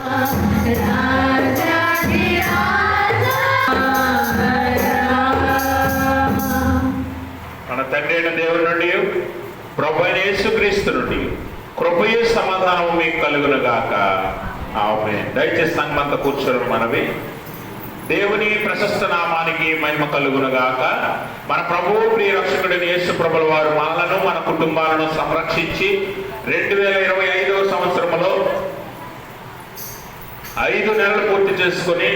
మన తండ్రి అయిన దేవుని నుండి ప్రభువైన యేసుక్రీస్తు నుండి కృపయు సమాధానం మీకు కలుగును గాక. ఆమేన్. దయచేసి సంగమంతా కూర్చోరు. మనవి దేవుని ప్రశస్త నామానికి మహిమ కలుగును గాక. మన ప్రభువు ప్రియ రక్షకుడైన యేసు ప్రభుల వారు మనలను మన కుటుంబాలను సంరక్షించి 2025వ సంవత్సరంలో 5 నెలలు పూర్తి చేసుకుని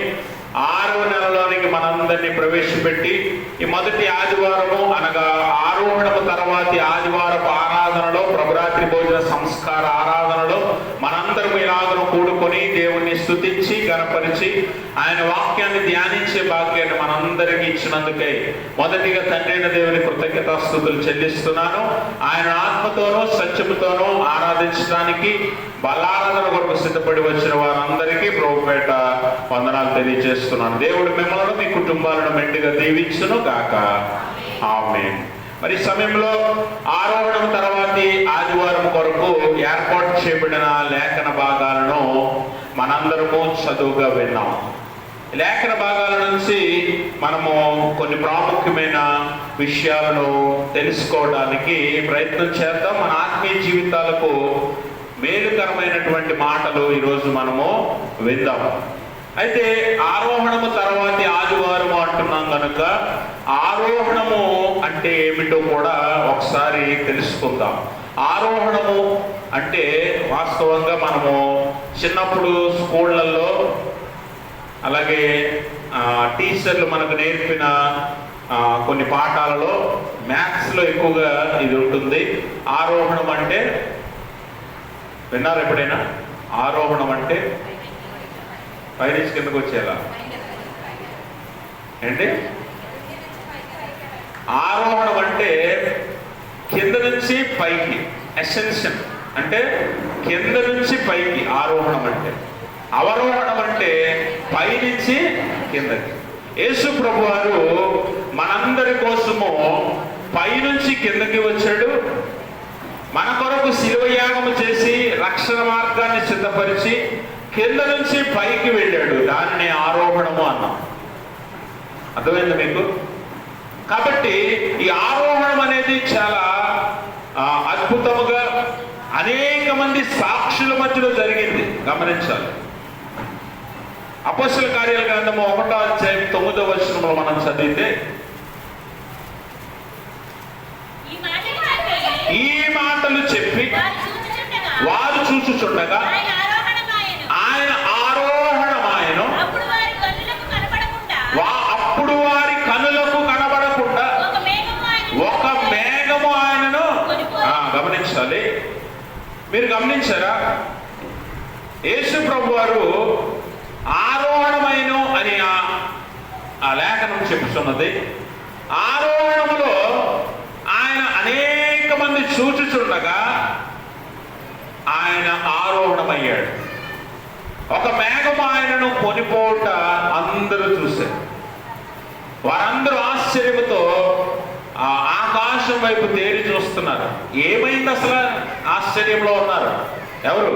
6వ నెలలోనికి మనందరినీ ప్రవేశపెట్టి ఈ మొదటి ఆదివారము అనగా ఆరోహణము తర్వాతి ఆదివారపు ఆరాధనలో ప్రభురాత్రి భోజన సంస్కార ఆరాధనలో మనందరం ఇలాగను కూడుకొని దేవుణ్ణి స్తుతించి గణపరిచి ఆయన వాక్యాన్ని ధ్యానించే భాగ్యాన్ని మనందరికీ ఇచ్చినందుకై మొదటిగా తండ్రి అయిన దేవుని కృతజ్ఞతాస్తుతులు చెల్లిస్తున్నాను. ఆయన ఆత్మతోనూ సత్యముతోనూ ఆరాధించడానికి బలారాధన కొరకు సిద్ధపడి వచ్చిన వారందరికీ ప్రభుపేట వందనాలు తెలియజేస్తున్నాను. దేవుడు మిమ్మల్ని మీ కుటుంబాలను మెండుగా దీవించును గాక. ఆమేన్. మరి సమయంలో ఆరోహణం తర్వాతి ఆదివారం కొరకు ఏర్పాటు చేయబడిన లేఖన భాగాలను మనందరము చదువుగా విన్నాం. లేఖన భాగాల నుంచి మనము కొన్ని ప్రాముఖ్యమైన విషయాలను తెలుసుకోవడానికి ప్రయత్నం చేద్దాం. మన ఆత్మీయ జీవితాలకు మేలుకరమైనటువంటి మాటలు ఈరోజు మనము విందాం. అయితే ఆరోహణము తర్వాతి ఆదివారము అంటున్నాం కనుక ఆరోహణము అంటే ఏమిటో కూడా ఒకసారి తెలుసుకుందాం. ఆరోహణము అంటే వాస్తవంగా మనము చిన్నప్పుడు స్కూళ్ళల్లో అలాగే టీచర్లు మనకు నేర్పిన కొన్ని పాఠాలలో మ్యాథ్స్లో ఎక్కువగా ఇది ఉంటుంది. ఆరోహణం అంటే విన్నారు ఎప్పుడైనా? ఆరోహణం అంటే పైనుంచి కిందకు వచ్చేలా ఏంటి? ఆరోహణం అంటే కింద నుంచి పైకి, అసెన్షన్ అంటే కింద నుంచి పైకి ఆరోహణం అంటే. అవరోహణం అంటే పైనుంచి కిందకి. యేసు ప్రభు వారు మనందరి కోసము పైనుంచి కిందకి వచ్చాడు. మన కొరకు శిలువ యాగము చేసి రక్షణ మార్గాన్ని సిద్ధపరిచి కింద నుంచి పైకి వెళ్ళాడు. దానిని ఆరోహణము అన్నాం. అర్థమైంది మీకు? కాబట్టి ఈ ఆరోహణం అనేది చాలా అద్భుతముగా అనేక మంది సాక్షుల మధ్యలో జరిగింది. గమనించాలి. అపొస్తలుల కార్యాల గ్రంథము 1వ అధ్యాయం 9వ వచనంలో మనం చదివితే ఈ మాటలు చెప్పి వారు చూచుచుండగా ఆయన ఆరోహణమాయను. అప్పుడు వారి కనులకు కనబడకుండా ఒక మేఘము ఆయనను. గమనించాలి. మీరు గమనించారా? యేసు ప్రభు వారు ఆరోహణమైన అని ఆ లేఖనం చెప్పుతున్నది. ఆరోహణములో ఆయన అనేక మంది చూచుచుండగా ఆయన ఆరోహణమయ్యాడు. ఒక మేఘము ఆయనను కొనిపోట అందరూ చూశారు. వారందరూ ఆశ్చర్యముతో ఆకాశం వైపు తేరి చూస్తున్నారు. ఏమైంది అసలు? ఆశ్చర్యంలో ఉన్నారు. ఎవరు?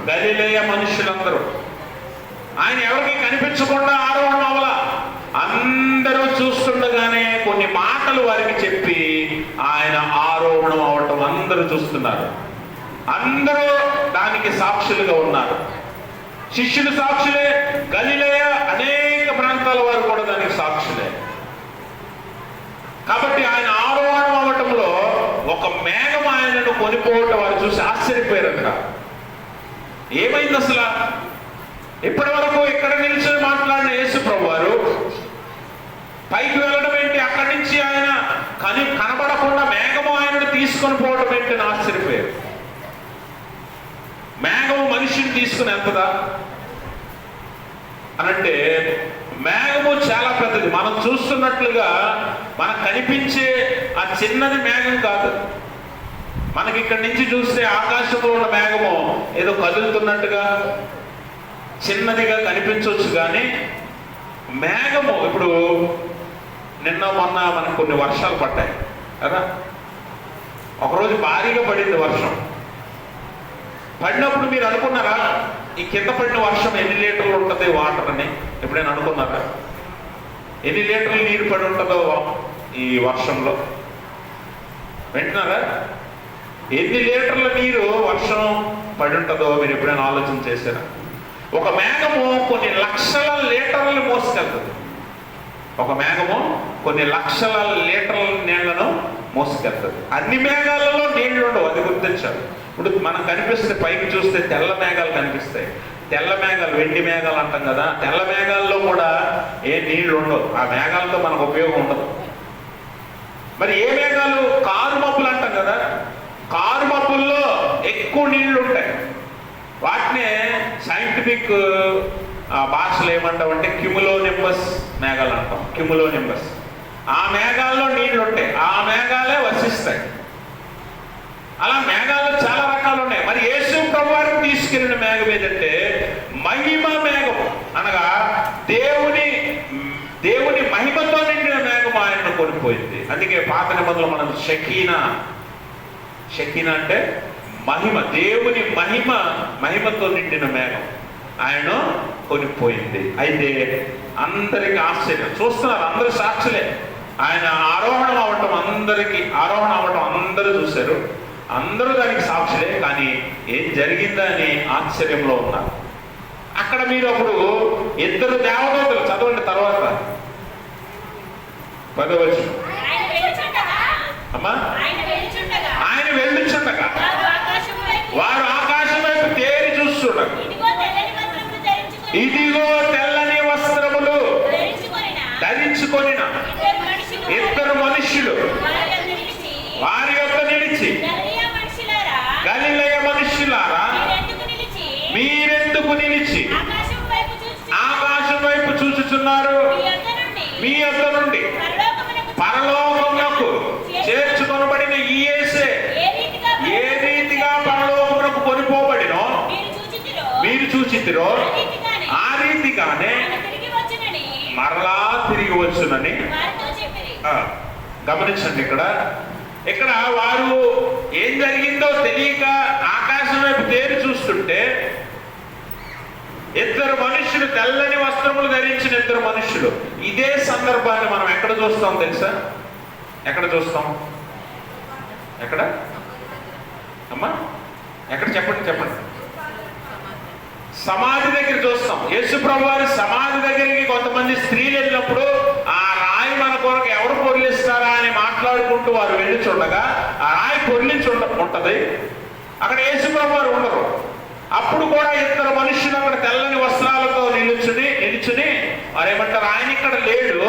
గలిలయ మనుషులందరూ. ఆయన ఎవరికి కనిపించకుండా ఆరోహణం అవ్వాల. అందరూ చూస్తుండగానే కొన్ని మాటలు వారికి చెప్పి ఆయన ఆరోహణం అవటం అందరూ చూస్తున్నారు. అందరూ దానికి సాక్షులుగా ఉన్నారు. శిష్యులు సాక్షులే, గలిలయ అనేక ప్రాంతాల వారు కూడా దానికి సాక్షులే. కాబట్టి ఆయన ఆరోహణం అవ్వటంలో ఒక మేఘం ఆయనను కొనిపోవటం వారు చూసి ఆశ్చర్యపోయారంట. ఏమైంది అసలు? ఇప్పటి వరకు ఇక్కడ నిలిచి మాట్లాడిన యేసు ప్రభు వారు పైకి వెళ్ళడం ఏంటి? అక్కడి నుంచి ఆయన కనబడకుండా మేఘము ఆయనను తీసుకొని పోవడం ఏంటి అని ఆశ్చర్యపోయారు. మేఘము మనిషిని తీసుకుని వెళ్తుందా అనంటే మేఘము చాలా పెద్దది. మనం చూస్తున్నట్లుగా మనకు కనిపించే ఆ చిన్నది మేఘం కాదు. మనకి ఇక్కడి నుంచి చూస్తే ఆకాశంలో ఉన్న మేఘము ఏదో కదులుతున్నట్టుగా చిన్నదిగా కనిపించవచ్చు. కానీ మేఘము ఇప్పుడు నిన్న మొన్న మనకు కొన్ని వర్షాలు పడ్డాయి కదా. ఒకరోజు భారీగా పడింది వర్షం. పడినప్పుడు మీరు అనుకున్నారా ఈ కింద పడిన వర్షం ఎన్ని లీటర్లు ఉంటుంది వాటర్ అని ఎప్పుడైనా అనుకున్నారా? ఎన్ని లీటర్లు నీరు పడి ఉంటుందో ఈ వర్షంలో? వింటున్నారా? ఎన్ని లీటర్ల నీరు వర్షం పడి ఉంటుందో మీరు ఎప్పుడైనా ఆలోచన చేశారా? ఒక మేఘము కొన్ని లక్షల లీటర్లు మోసుకెళ్తుంది. ఒక మేఘము కొన్ని లక్షల లీటర్ల నీళ్లను మోసుకెళ్తుంది. అన్ని మేఘాలలో నీళ్లు ఉండవు, అది గుర్తించాలి. ఇప్పుడు మనం కనిపిస్తే పైకి చూస్తే తెల్ల మేఘాలు కనిపిస్తాయి. తెల్ల మేఘాలు, వెండి మేఘాలు అంటాం కదా, తెల్ల మేఘాల్లో కూడా ఏ నీళ్లు ఉండవు. ఆ మేఘాలతో మనకు ఉపయోగం ఉండదు. మరి ఏ మేఘాలు? కారు మబ్బులు అంటాం కదా, కారు మబ్బుల్లో ఎక్కువ నీళ్లు ఉంటాయి. వాటినే సైంటిఫిక్ భాషలు ఏమంటామంటే క్యుములోనింబస్ మేఘాలు అంటాం. క్యుములోనింబస్. ఆ మేఘాల్లో నీళ్లు ఉంటాయి, ఆ మేఘాలే వర్షిస్తాయి. అలా మేఘాల్లో చాలా రకాలు ఉన్నాయి. మరి యేసు ప్రభువారిని తీసుకెళ్లిన మేఘం ఏదంటే మహిమ మేఘం, అనగా దేవుని మహిమతో నిండిన మేఘం ఆయనను కొనిపోయింది. అందుకే పాత నిబంధనలో మనం షకీనా అంటే మహిమ, దేవుని మహిమతో నిండిన మేఘం ఆయన కొనిపోయింది. అయితే అందరికి ఆశ్చర్యం. చూస్తున్నారు, అందరూ సాక్షులే. ఆయన ఆరోహణం అవ్వటం అందరూ చూశారు, అందరూ దానికి సాక్షులే. కానీ ఏం జరిగిందని ఆశ్చర్యంలో ఉన్నారు. అక్కడ మీరు అప్పుడు ఇద్దరు దేవదూతలు చదవండి తర్వాత 10వ వచనం. అమ్మా, ఆయన వెళ్ళుచుండగా వారు ఆకాశం వైపు తేరి చూస్తుండగా ఇదిగో తెల్లని వస్త్రములు ధరించుకొనిన ఇద్దరు మనుష్యులు వారి యొక్క నిలిచి, గలిలయ మనుష్యులారా మీరెందుకు నిలిచి ఆకాశం వైపు చూచుచున్నారు? మీ యొద్ద నుండి పరలోకమునకు చేర్చుకొనబడిన ఈ యేసే ఏ రీతిగా పరలోకమునకు కొనిపోబడినో మీరు చూచితిరో ఆ రీతిగానే మరలా తిరిగి వచ్చునని. గమనించండి, ఇక్కడ వారు ఏం జరిగిందో తెలియక ఆకాశం వైపు తేరి చూస్తుంటే ఇద్దరు మనుషులు, తెల్లని వస్త్రములు ధరించిన ఇద్దరు మనుషులు. ఇదే సందర్భాన్ని మనం ఎక్కడ చూస్తాం తెలుసా? ఎక్కడ చూస్తాం? ఎక్కడ అమ్మా? ఎక్కడ చెప్పండి. సమాధి దగ్గర చూస్తాం. యేసు ప్రభువారి సమాధి దగ్గరికి కొంతమంది స్త్రీలు వెళ్ళినప్పుడు ఆ రాయి మన కొరకు ఎవరు పొర్లిస్తారా అని మాట్లాడుకుంటూ వారు వెళ్ళి చూడగా ఆ రాయి పొర్లించి ఉంటది. అక్కడ యేసు ప్రభువారు ఉండరు. అప్పుడు కూడా ఇద్దరు మనుషులు అక్కడ తెల్లని వస్త్రాలతో నిలుచుని వారు ఏమంటారు? ఆయన ఇక్కడ లేడు,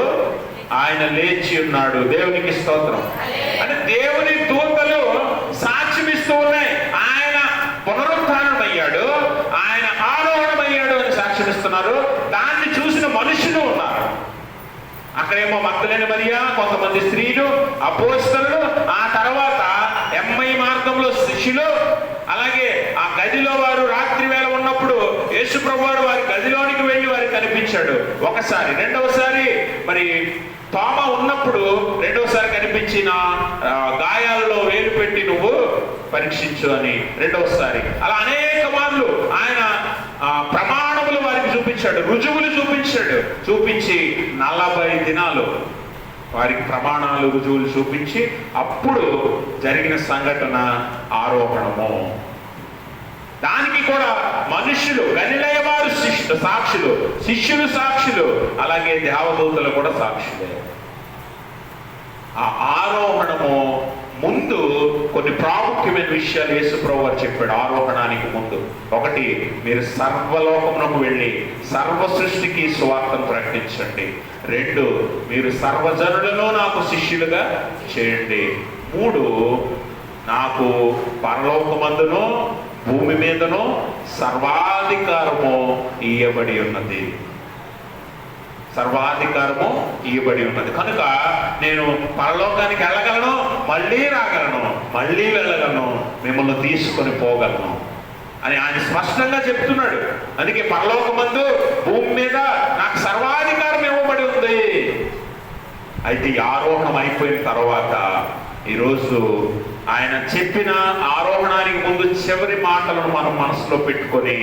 ఆయన లేచి ఉన్నాడు. దేవునికి స్తోత్రం. అంటే దేవుని దూతలు సాక్ష్యమిస్తూ ఉన్నాయి. ఆయన పునరుత్థానమయ్యాడు, ఆయన ఆరోహణమయ్యాడు అని సాక్ష్యమిస్తున్నారు. దాన్ని చూసిన మనుషులు ఉన్నారు. అక్కడేమో మగ్దలేని మరియా, కొంతమంది స్త్రీలు, అపోస్తలులు, ఆ తర్వాత ఎమ్మై మార్గంలో శిష్యులు, అలాగే ఆ గదిలో వారు రాత్రి వేళ ఉన్నప్పుడు యేసు ప్రభువారు వారి గదిలోనికి వెళ్ళి వారికి కనిపించాడు ఒకసారి. రెండవసారి మరి తోమ ఉన్నప్పుడు రెండవసారి కనిపించిన గాయాలలో వేలు పెట్టి నువ్వు పరీక్షించు అని రెండవసారి. అలా అనేక మార్లు ఆయన ప్రమాణములు వారికి చూపించాడు, రుజువులు చూపించి 40 దినాలు వారికి ప్రమాణాలు, రుజువులు చూపించి అప్పుడు జరిగిన సంఘటన ఆరోహణము. దానికి కూడా మనుషులు, గలిలయ వారు సాక్షులు, శిష్యులు సాక్షులు, అలాగే దేవదూతలు కూడా సాక్షులే. ఆ ఆరోహణము ముందు కొన్ని ప్రాముఖ్యమైన విషయాలు యేసు ప్రభువు చెప్పాడు. ఆరోహణానికి ముందు ఒకటి, మీరు సర్వలోకమునకు వెళ్ళి సర్వ సృష్టికి సువార్తను ప్రకటించండి. 2, మీరు సర్వజనులను నాకు శిష్యులుగా చేయండి. 3, నాకు పరలోకమందును భూమి మీదను సర్వాధికారము ఇయ్యబడి ఉన్నది. కనుక నేను పరలోకానికి వెళ్ళగలను, మళ్ళీ రాగలను, మళ్ళీ వెళ్ళగలను, మిమ్మల్ని తీసుకొని పోగలను అని ఆయన స్పష్టంగా చెప్తున్నాడు. అందుకే పరలోకమందు భూమి మీద నాకు సర్వాధికారం ఇవ్వబడి ఉంది. అయితే ఈ ఆరోహణం అయిపోయిన తర్వాత ఈరోజు ఆయన చెప్పిన ఆరోహణానికి ముందు చివరి మాటలను మనం మనసులో పెట్టుకొని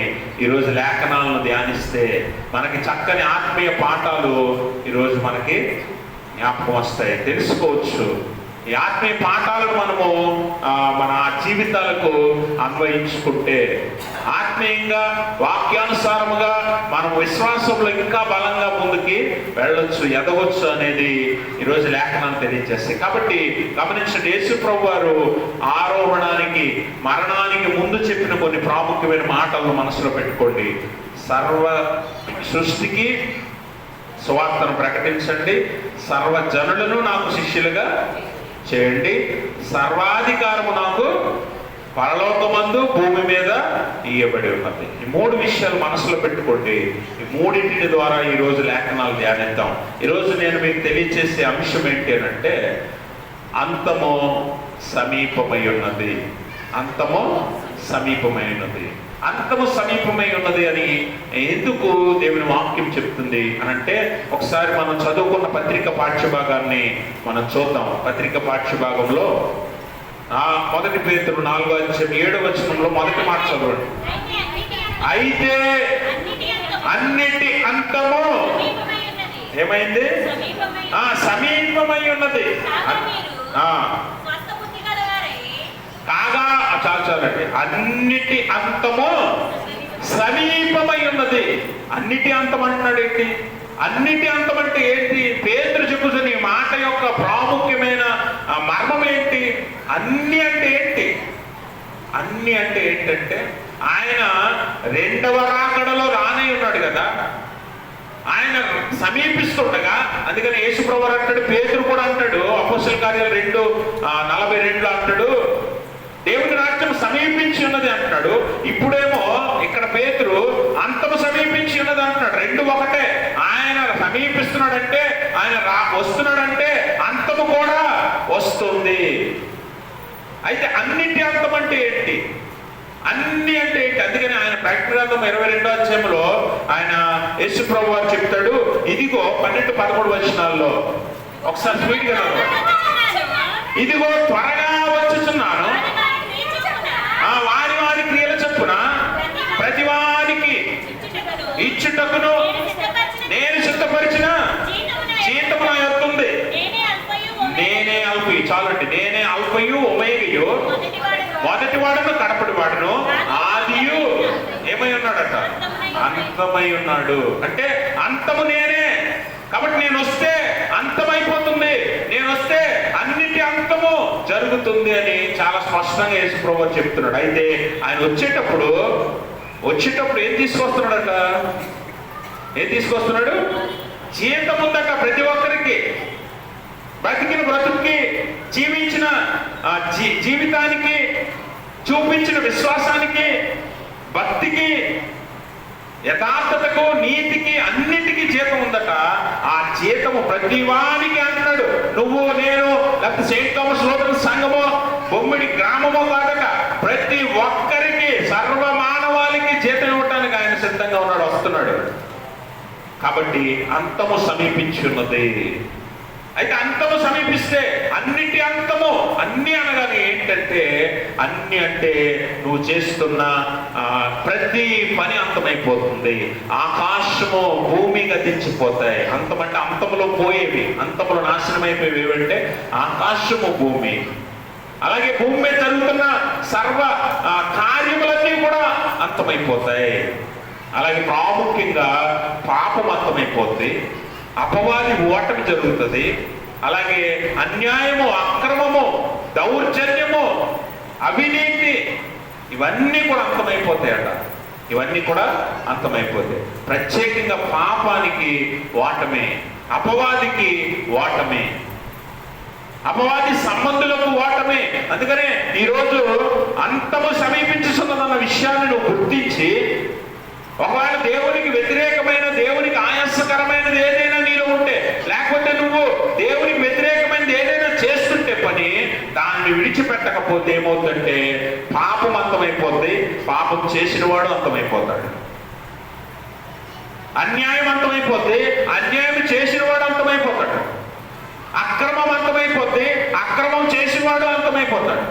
ఈరోజు లేఖనాలను ధ్యానిస్తే మనకి చక్కని ఆత్మీయ పాఠాలు ఈరోజు మనకి జ్ఞాపకం వస్తాయి, తెలుసుకోవచ్చు. ఈ ఆత్మీయ పాఠాలను మనము మన జీవితాలకు అన్వయించుకుంటే ఆత్మీయంగా వాక్యానుసారముగా మనం విశ్వాసంలో ఇంకా బలంగా ముందుకి వెళ్ళొచ్చు, ఎదవచ్చు అనేది ఈరోజు లేఖనాలు తెలియజేస్తాయి. కాబట్టి గమనించండి, యేసు ప్రభు వారు ఆరోహణానికి మరణానికి ముందు చెప్పిన కొన్ని ప్రాముఖ్యమైన మాటలను మనసులో పెట్టుకోండి. సర్వ సృష్టికి సువార్తను ప్రకటించండి, సర్వజనులను నాకు శిష్యులుగా చేయండి, సర్వాధికారము నాకు పరలోకమందు భూమి మీద ఇయ్యబడి ఉన్నది. ఈ 3 విషయాలు మనసులో పెట్టుకోండి. ఈ 3 ద్వారా ఈరోజు లేఖనాలు ధ్యానిద్దాం. ఈరోజు నేను మీకు తెలియజేసే అంశం ఏంటి అంటే, అంతము సమీపమై ఉన్నది. అంతము సమీపమై ఉన్నది. అంతము సమీపమై ఉన్నది అని ఎందుకు దేవుని వాక్యం చెప్తుంది అని అంటే, ఒకసారి మనం చదువుకున్న పత్రిక పాఠ్యభాగాన్ని మనం చూద్దాం. పత్రిక పాఠ్యభాగంలో 1 పేతురు 4:7 మొదటి మాట చదవండి. అయితే అన్నిటి అంతము ఏమైంది? సమీపమై ఉన్నది. కాగా చాలండి, అన్నిటి అంతము సమీపమై ఉన్నది. అన్నిటి అంతం అంటున్నాడు ఏంటి? అన్నిటి అంతం అంటే ఏంటి? పేతురు చెప్పుతున్న ఈ మాట యొక్క ప్రాముఖ్యమైన మర్మం ఏంటి? అన్ని అంటే ఏంటి? అన్ని అంటే ఏంటంటే, ఆయన 2వ రాకడలో రానై ఉన్నాడు కదా, ఆయన సమీపిస్తుండగా. అందుకని యేసు ప్రభువు అంటాడు, పేతురు కూడా అంటాడు, అపోస్తలుల కార్యాలు 2:42 అంటాడు, దేవుని రాజ్యం సమీపించి ఉన్నది అంటున్నాడు. ఇప్పుడేమో ఇక్కడ పేతురు అంతము సమీపించి ఉన్నది అంటున్నాడు. 2 ఒకటే. ఆయన సమీపిస్తున్నాడంటే, ఆయన వస్తున్నాడంటే అంతము కూడా వస్తుంది. అయితే అన్నిటి అంతం అంటే ఏంటి? అన్ని అంటే ఏంటి? అందుకని ఆయన ప్రకటన గ్రంథం 22వ అధ్యాయంలో ఆయన యేసు ప్రభువు వారు చెప్తాడు, ఇదిగో 12-13 వచనాల్లో ఒకసారి స్పీడ్గా, ఇదిగో త్వరగా వచ్చుచున్నాను, వారి వారి క్రియల చొప్పున ప్రతి వారికి ఇచ్చుటకును నేను సిద్ధపరిచిన జీతము నా యొద్ద ఉంది. నేనే అల్పయు, చాలండి, నేనే అల్పయు ఒమేగయు, మొదటి వాడును కడపటి వాడును, ఆదియు ఏమై ఉన్నాడట? అంతమై ఉన్నాడు. అంటే అంతము నేనే. కాబట్టి నేను వస్తే అంతమైపోతుంది, నేను వస్తే అన్నిటి అంతము జరుగుతుంది అని చాలా స్పష్టంగా యేసు ప్రభువు చెప్తున్నాడు. అయితే ఆయన వచ్చేటప్పుడు ఏం తీసుకొస్తున్నాడట? ఏం తీసుకొస్తున్నాడు? జీవితం ఉందట ప్రతి ఒక్కరికి. బ్రతికిన బ్రతుక్కి, జీవించిన జీవితానికి, చూపించిన విశ్వాసానికి, భక్తికి, యథార్థతకు, నీతికి, అన్నిటికీ జీతం ఉందట. ఆ జీతము ప్రతి వానికి అంటున్నాడు. నువ్వు, నేను, లేకపోతే సెయింట్ థామస్ లోతన్ సంఘమో, బొమ్మిడి గ్రామమో కాదట, ప్రతి ఒక్కరికి, సర్వ మానవాళికి జీతం ఇవ్వటానికి ఆయన సిద్ధంగా ఉన్నాడు, వస్తున్నాడు. కాబట్టి అంతము సమీపించి ఉన్నది. అయితే అంతము సమీపిస్తే అన్నిటి అంతము, అన్ని అనగానే ఏంటంటే, అన్ని అంటే నువ్వు చేస్తున్న ప్రతి పని అంతమైపోతుంది. ఆకాశము భూమి గతించిపోతాయి. అంతమంటే అంతములో పోయేవి, అంతములో నాశనం అయిపోయేవి ఏవంటే ఆకాశము భూమి. అలాగే భూమి మీద జరుగుతున్న సర్వ కార్యములన్నీ కూడా అంతమైపోతాయి. అలాగే ప్రాముఖ్యంగా పాపం అంతమైపోద్ది, అపవాది ఓటమి జరుగుతుంది. అలాగే అన్యాయము, అక్రమము, దౌర్జన్యము, అవినీతి, ఇవన్నీ కూడా అంతమైపోతాయట. ఇవన్నీ కూడా అంతమైపోతాయి. ప్రత్యేకంగా పాపానికి ఓటమే, అపవాదికి ఓటమే, అపవాది సంబంధులకు ఓటమే. అందుకనే ఈరోజు అంతము సమీపించుతున్నదన్న విషయాన్ని నువ్వు గుర్తించి, ఒకవేళ దేవునికి వ్యతిరేకమైన, దేవునికి ఆయాసకరమైనది ఏదైనా నీలో ఉంటే, లేకపోతే నువ్వు దేవునికి వ్యతిరేకమైనది ఏదైనా చేస్తుంటే పని, దాన్ని విడిచిపెట్టకపోతే ఏమవుతుందంటే పాపం అంతమైపోద్ది. పాపం చేసిన వాడు అంతమైపోతాడు. అన్యాయం అంతమైపోద్ది, అన్యాయం చేసిన వాడు అంతమైపోతాడు. అక్రమం అంతమైపోద్ది, అక్రమం చేసిన వాడు అంతమైపోతాడు.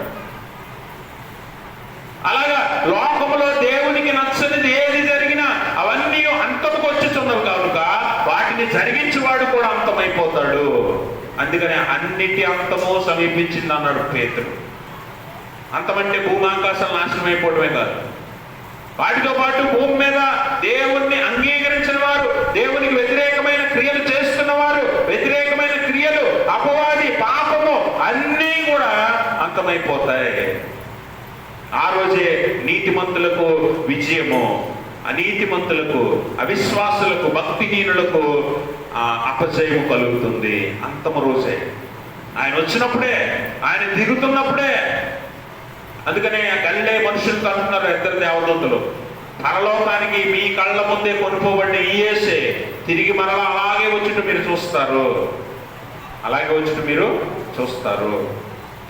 అలాగా లోకములో దేవునికి నచ్చనిది ఏది జరిగినా అవన్నీ అంతముకు వచ్చుచున్నవి కనుక వాటిని జరిగించేవాడు కూడా అంతమైపోతాడు. అందుకనే అన్నిటి అంతము సమీపించింది అన్నాడు పేతురు. అంతమంటే భూమి ఆకాశాలు నాశనం అయిపోవడమే కాదు, వాటితో పాటు భూమి మీద దేవుణ్ణి అంగీకరించిన వారు, దేవునికి వ్యతిరేకమైన క్రియలు చేస్తున్న వారు, వ్యతిరేకమైన క్రియలు, అపవాది, పాపము అన్నీ కూడా అంతమైపోతాయి. ఆ రోజే నీతిమంతులకు విజయము, అనీతిమంతులకు, అవిశ్వాసులకు, భక్తిహీనులకు అపజయము కలుగుతుంది. అంతము రోజే ఆయన వచ్చినప్పుడే, ఆయన దిగుతున్నప్పుడే. అందుకనే గల్లే మనుషులకు అంటున్నారు ఇద్దరు దేవదూతలు, పరలోకానికి మీ కళ్ళ ముందే కొనుక్కోబడిన ఈయేసే తిరిగి మరలా అలాగే వచ్చినట్టు మీరు చూస్తారు, అలాగే వచ్చినట్టు మీరు చూస్తారు.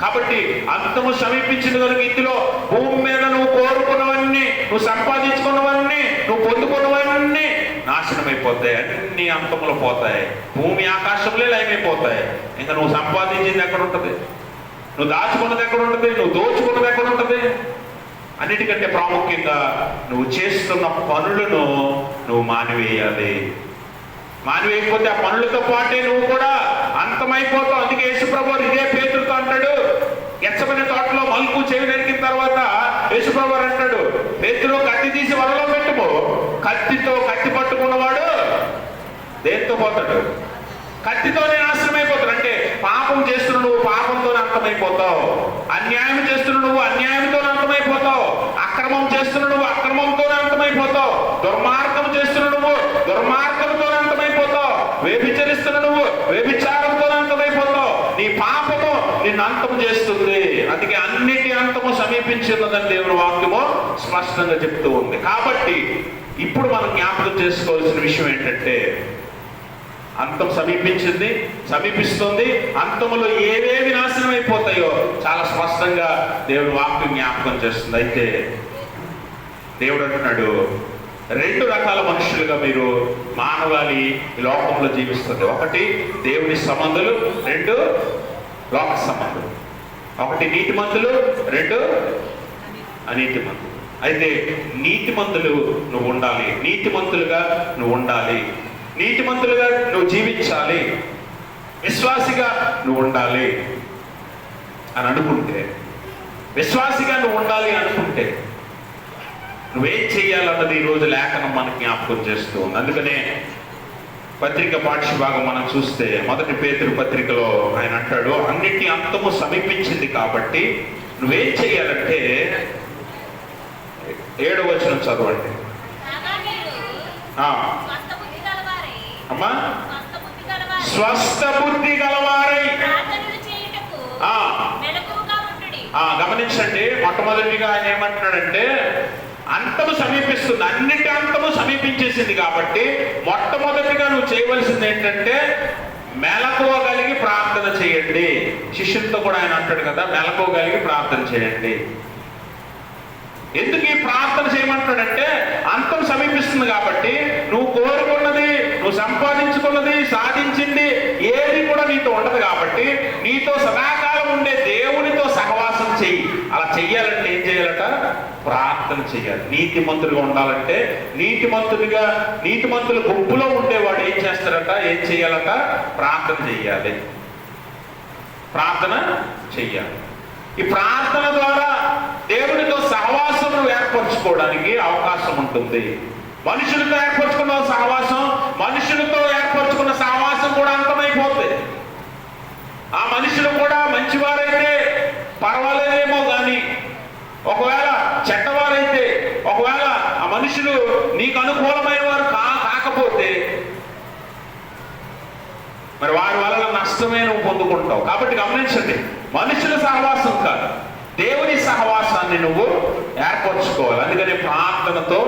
కాబట్టి అంతము సమీపించింది కనుక ఇందులో భూమి మీద నువ్వు కోరుకున్నవన్నీ, నువ్వు సంపాదించుకున్నవన్నీ, నువ్వు పొందుకున్నవన్నీ నాశనం అయిపోతాయి. అన్ని అంతములు పోతాయి. భూమి ఆకాశంలో లయమైపోతాయి. ఇంకా నువ్వు సంపాదించింది ఎక్కడ ఉంటుంది? నువ్వు దాచుకున్నది ఎక్కడ ఉంటుంది? నువ్వు దోచుకున్నది ఎక్కడ ఉంటుంది? అన్నిటికంటే ప్రాముఖ్యంగా నువ్వు చేస్తున్న పనులను నువ్వు మానివేయాలి. మానివేయకపోతే ఆ పనులతో పాటే నువ్వు కూడా అంతమైపోతావు. అందుకే యేసుప్రభువు ఇదే పేతురుతో అంటాడు, గెత్సెమనే తోటలో మలుపు చెవి నరికిన తర్వాత యేసుప్రభువు అంటాడు, పేతురు కత్తి తీసి వలలో పెట్టుకో. కత్తితో కత్తి పట్టుకున్నవాడు దేంతో పోతాడు? కత్తితోనే నాశనం అయిపోతాడు. అంటే పాపం చేస్తున్న నువ్వు పాపంతోనే అంతమైపోతావు, అన్యాయం చేస్తున్న నువ్వు అన్యాయంతోనే అంతమైపోతావు, అక్రమం చేస్తున్న నువ్వు అక్రమంతోనే అంతమైపోతావు, దుర్మార్గం చేస్తున్న నువ్వు దుర్మార్గంతోనే అంతమైపోతావు, వ్యభిచరిస్తున్న నువ్వు వ్యభిచారంతోనే అంతమైపోతావు. నీ పాపము నిన్ను అంతం చేస్తుంది. అందుకే అన్నిటి అంతము సమీపించున్నదని దేవుని వాక్యము స్పష్టంగా చెప్తూ ఉంది. కాబట్టి ఇప్పుడు మనం జ్ఞాపకం చేసుకోవాల్సిన విషయం ఏంటంటే, అంతం సమీపించింది, సమీపిస్తుంది. అంతములో ఏవేవి నాశనం అయిపోతాయో చాలా స్పష్టంగా దేవుని వాక్యం జ్ఞాపకం చేస్తుంది. అయితే దేవుడు అంటున్నాడు, రెండు రకాల మనుషులుగా మీరు మానవాళి ఈ లోకంలో జీవిస్తుంది. ఒకటి దేవుని సంబంధులు, రెండు లోక సంబంధులు. ఒకటి నీతిమంతులు, రెండు అనీతిమంతులు. అయితే నీతిమంతులు నువ్వు ఉండాలి, నీతిమంతులుగా నువ్వు ఉండాలి, నీతిమంతులుగా నువ్వు జీవించాలి, విశ్వాసిగా నువ్వు ఉండాలి అని అనుకుంటే, విశ్వాసిగా నువ్వు ఉండాలి అనుకుంటే నువ్వేం చెయ్యాలన్నది ఈరోజు లేఖనం మనకు జ్ఞాపకం చేస్తూ ఉంది. అందుకనే పత్రిక పాఠ్యభాగం మనం చూస్తే 1 పేతురు పత్రికలో ఆయన అంటాడు, అన్నిటి అంతము సమీపించింది కాబట్టి నువ్వేం చెయ్యాలంటే 7వ వచనం చదవండి. అమ్మా, స్వస్థ బుద్ధి గలవారై. గమనించండి, మొట్టమొదటిగా ఆయన ఏమంటున్నాడంటే అంతము సమీపిస్తుంది, అన్నిటి అంతము సమీపించేసింది కాబట్టి మొట్టమొదటిగా నువ్వు చేయవలసింది ఏంటంటే మెలకువగలిగి ప్రార్థన చేయండి. శిష్యులతో కూడా ఆయన అంటాడు కదా, మెలకువగలిగి ప్రార్థన చేయండి. ఎందుకు ఈ ప్రార్థన చేయమంటాడంటే అంతం సమీపిస్తుంది కాబట్టి నువ్వు కోరుకున్నది, నువ్వు సంపాదించుకున్నది, సాధించింది ఏది కూడా నీతో ఉండదు కాబట్టి నీతో సదాకాలం ఉండే దేవునితో సహవాసం చెయ్యి. అలా చెయ్యాలంటే ఏం చేయాలట? ప్రార్థన చెయ్యాలి. నీతిమంతులుగా ఉండాలంటే నీతిమంతుల గుంపులో ఉండేవాడు ఏం చేస్తారట? ఏం చెయ్యాలట? ప్రార్థన చెయ్యాలి, ప్రార్థన చెయ్యాలి. ఈ ప్రార్థన ద్వారా దేవునితో సహవాసం ఏర్పరచుకోవడానికి అవకాశం ఉంటుంది. మనుషులతో ఏర్పరచుకున్న సహవాసం, మనుషులతో ఏర్పరచుకున్న సహవాసం కూడా అంతమైపోతుంది. ఆ మనుషులు కూడా మంచివారైతే పర్వాలేదేమో కానీ ఒకవేళ చెడ్డవారైతే, ఒకవేళ ఆ మనుషులు నీకు అనుకూలమైన వారు కాకపోతే మరి వారి వల్ల నష్టమే నువ్వు పొందుకుంటావు. కాబట్టి గమనించండి, మనుషుల సహవాసం కాదు, దేవుని సహవాసాన్ని నువ్వు ఏర్పరచుకోవాలి. అందుకని ప్రార్థనతో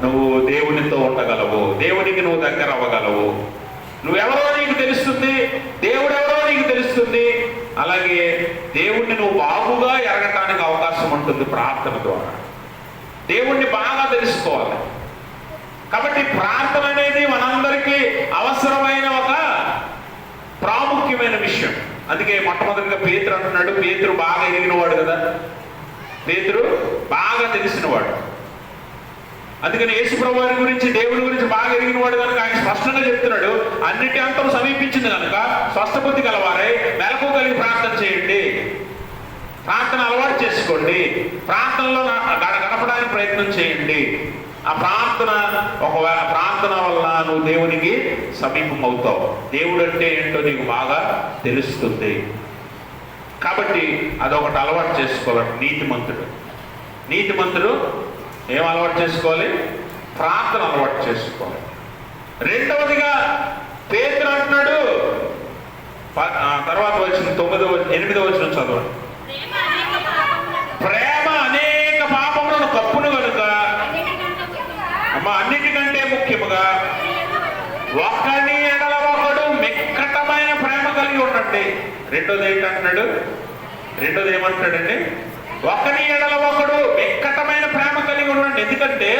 నువ్వు దేవునితో ఉండగలవు, దేవునికి నువ్వు దగ్గర అవ్వగలవు. నువ్వెవరో నీకు తెలుస్తుంది, దేవుడెవరో నీకు తెలుస్తుంది. అలాగే దేవుణ్ణి నువ్వు బాగుగా ఎరగటానికి అవకాశం ఉంటుంది ప్రార్థన ద్వారా. దేవుణ్ణి బాగా తెలుసుకోవాలి. కాబట్టి ప్రార్థన అనేది మనందరికీ అవసరమైన ఒక ప్రాముఖ్యమైన విషయం. అందుకే మొట్టమొదటిగా పేతురు అంటున్నాడు, పేతురు బాగా ఎరిగినవాడు కదా, పేతురు బాగా తెలిసినవాడు. అందుకని యేసుప్రభు వారి గురించి, దేవుని గురించి బాగా ఎరిగినవాడు కనుక ఆయన స్పష్టంగా చెప్తున్నాడు, అన్నిటి అంతం సమీపించింది కనుక స్వస్థబుద్ధి గలవారై మెలకు కలిగి ప్రార్థన చేయండి, ప్రార్థన అలవాటు చేసుకోండి, ప్రార్థనలో గడపడానికి ప్రయత్నం చేయండి. ఆ ప్రార్థన, ఒకవేళ ప్రార్థన వల్ల నువ్వు దేవునికి సమీపం అవుతావు, దేవుడు అంటే ఏంటో నీకు బాగా తెలుస్తుంది. కాబట్టి అదొకటి అలవాటు చేసుకోవాలి. నీతిమంతుడు ఏం అలవాటు చేసుకోవాలి? ప్రార్థన అలవాటు చేసుకోవాలి. రెండవదిగా పేతురు అంటున్నాడు, తర్వాత వచ్చిన 8వ వచనం చదవండి. ప్రేమ అనేక పాపములను కప్పును కనుక అన్నిటికంటే ముఖ్యముగా ఒకని ఎడల ఒకడు మిక్కటమైన ప్రేమ కలిగి ఉండండి. రెండోది ఏంటంటున్నాడు? రెండోది ఏమంటాడండి? ఒకని ఎడల ఒకడు మిక్కటమైన ప్రేమ కలిగి ఉండండి. ఎందుకంటే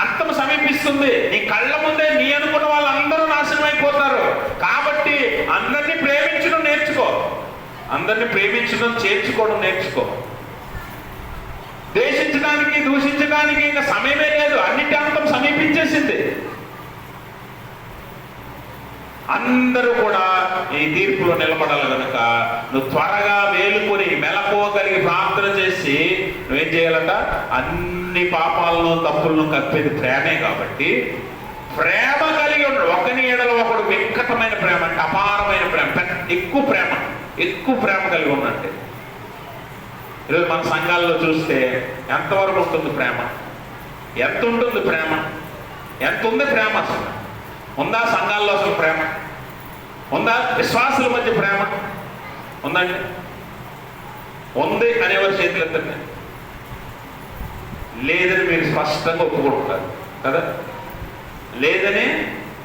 అంతం సమీపిస్తుంది. నీ కళ్ళ ముందే నీ అనుకున్న వాళ్ళందరూ నాశనం అయిపోతారు. కాబట్టి అందరినీ ప్రేమించడం నేర్చుకో, అందరినీ ప్రేమించడం, చేర్చుకోవడం నేర్చుకో. ద్వేషించడానికి, దూషించడానికి ఇంకా సమయమే లేదు. అన్నిటి అంతం సమీపించేసింది. అందరూ కూడా ఈ తీర్పులో నిలబడాలి కనుక నువ్వు త్వరగా మేలుకొని మెలకువ కలిగి ప్రార్థన చేసి నువ్వేం చేయాలంట? అన్ని పాపాలను, తప్పులను కప్పేది ప్రేమే. కాబట్టి ప్రేమ కలిగి ఉండడు. ఒకని ఎడల ఒకడు వెంకటమైన ప్రేమ అంటే అపారమైన ప్రేమ, ఎక్కువ ప్రేమ కలిగి ఉన్నట్టే. ఈరోజు మన సంఘాల్లో చూస్తే ఎంతవరకు ఉంటుంది ప్రేమ? ఎంత ఉంటుంది ప్రేమ? ఎంత ఉంది ప్రేమ? అసలు ఉందా సంఘాల్లో? అసలు ప్రేమ ఉందా? విశ్వాసుల మధ్య ప్రేమ ఉందండి? ఉంది అనేవారు చేతులు ఎత్తండి. లేదని మీరు స్పష్టంగా ఒప్పుకుంటున్నారు కదా? లేదని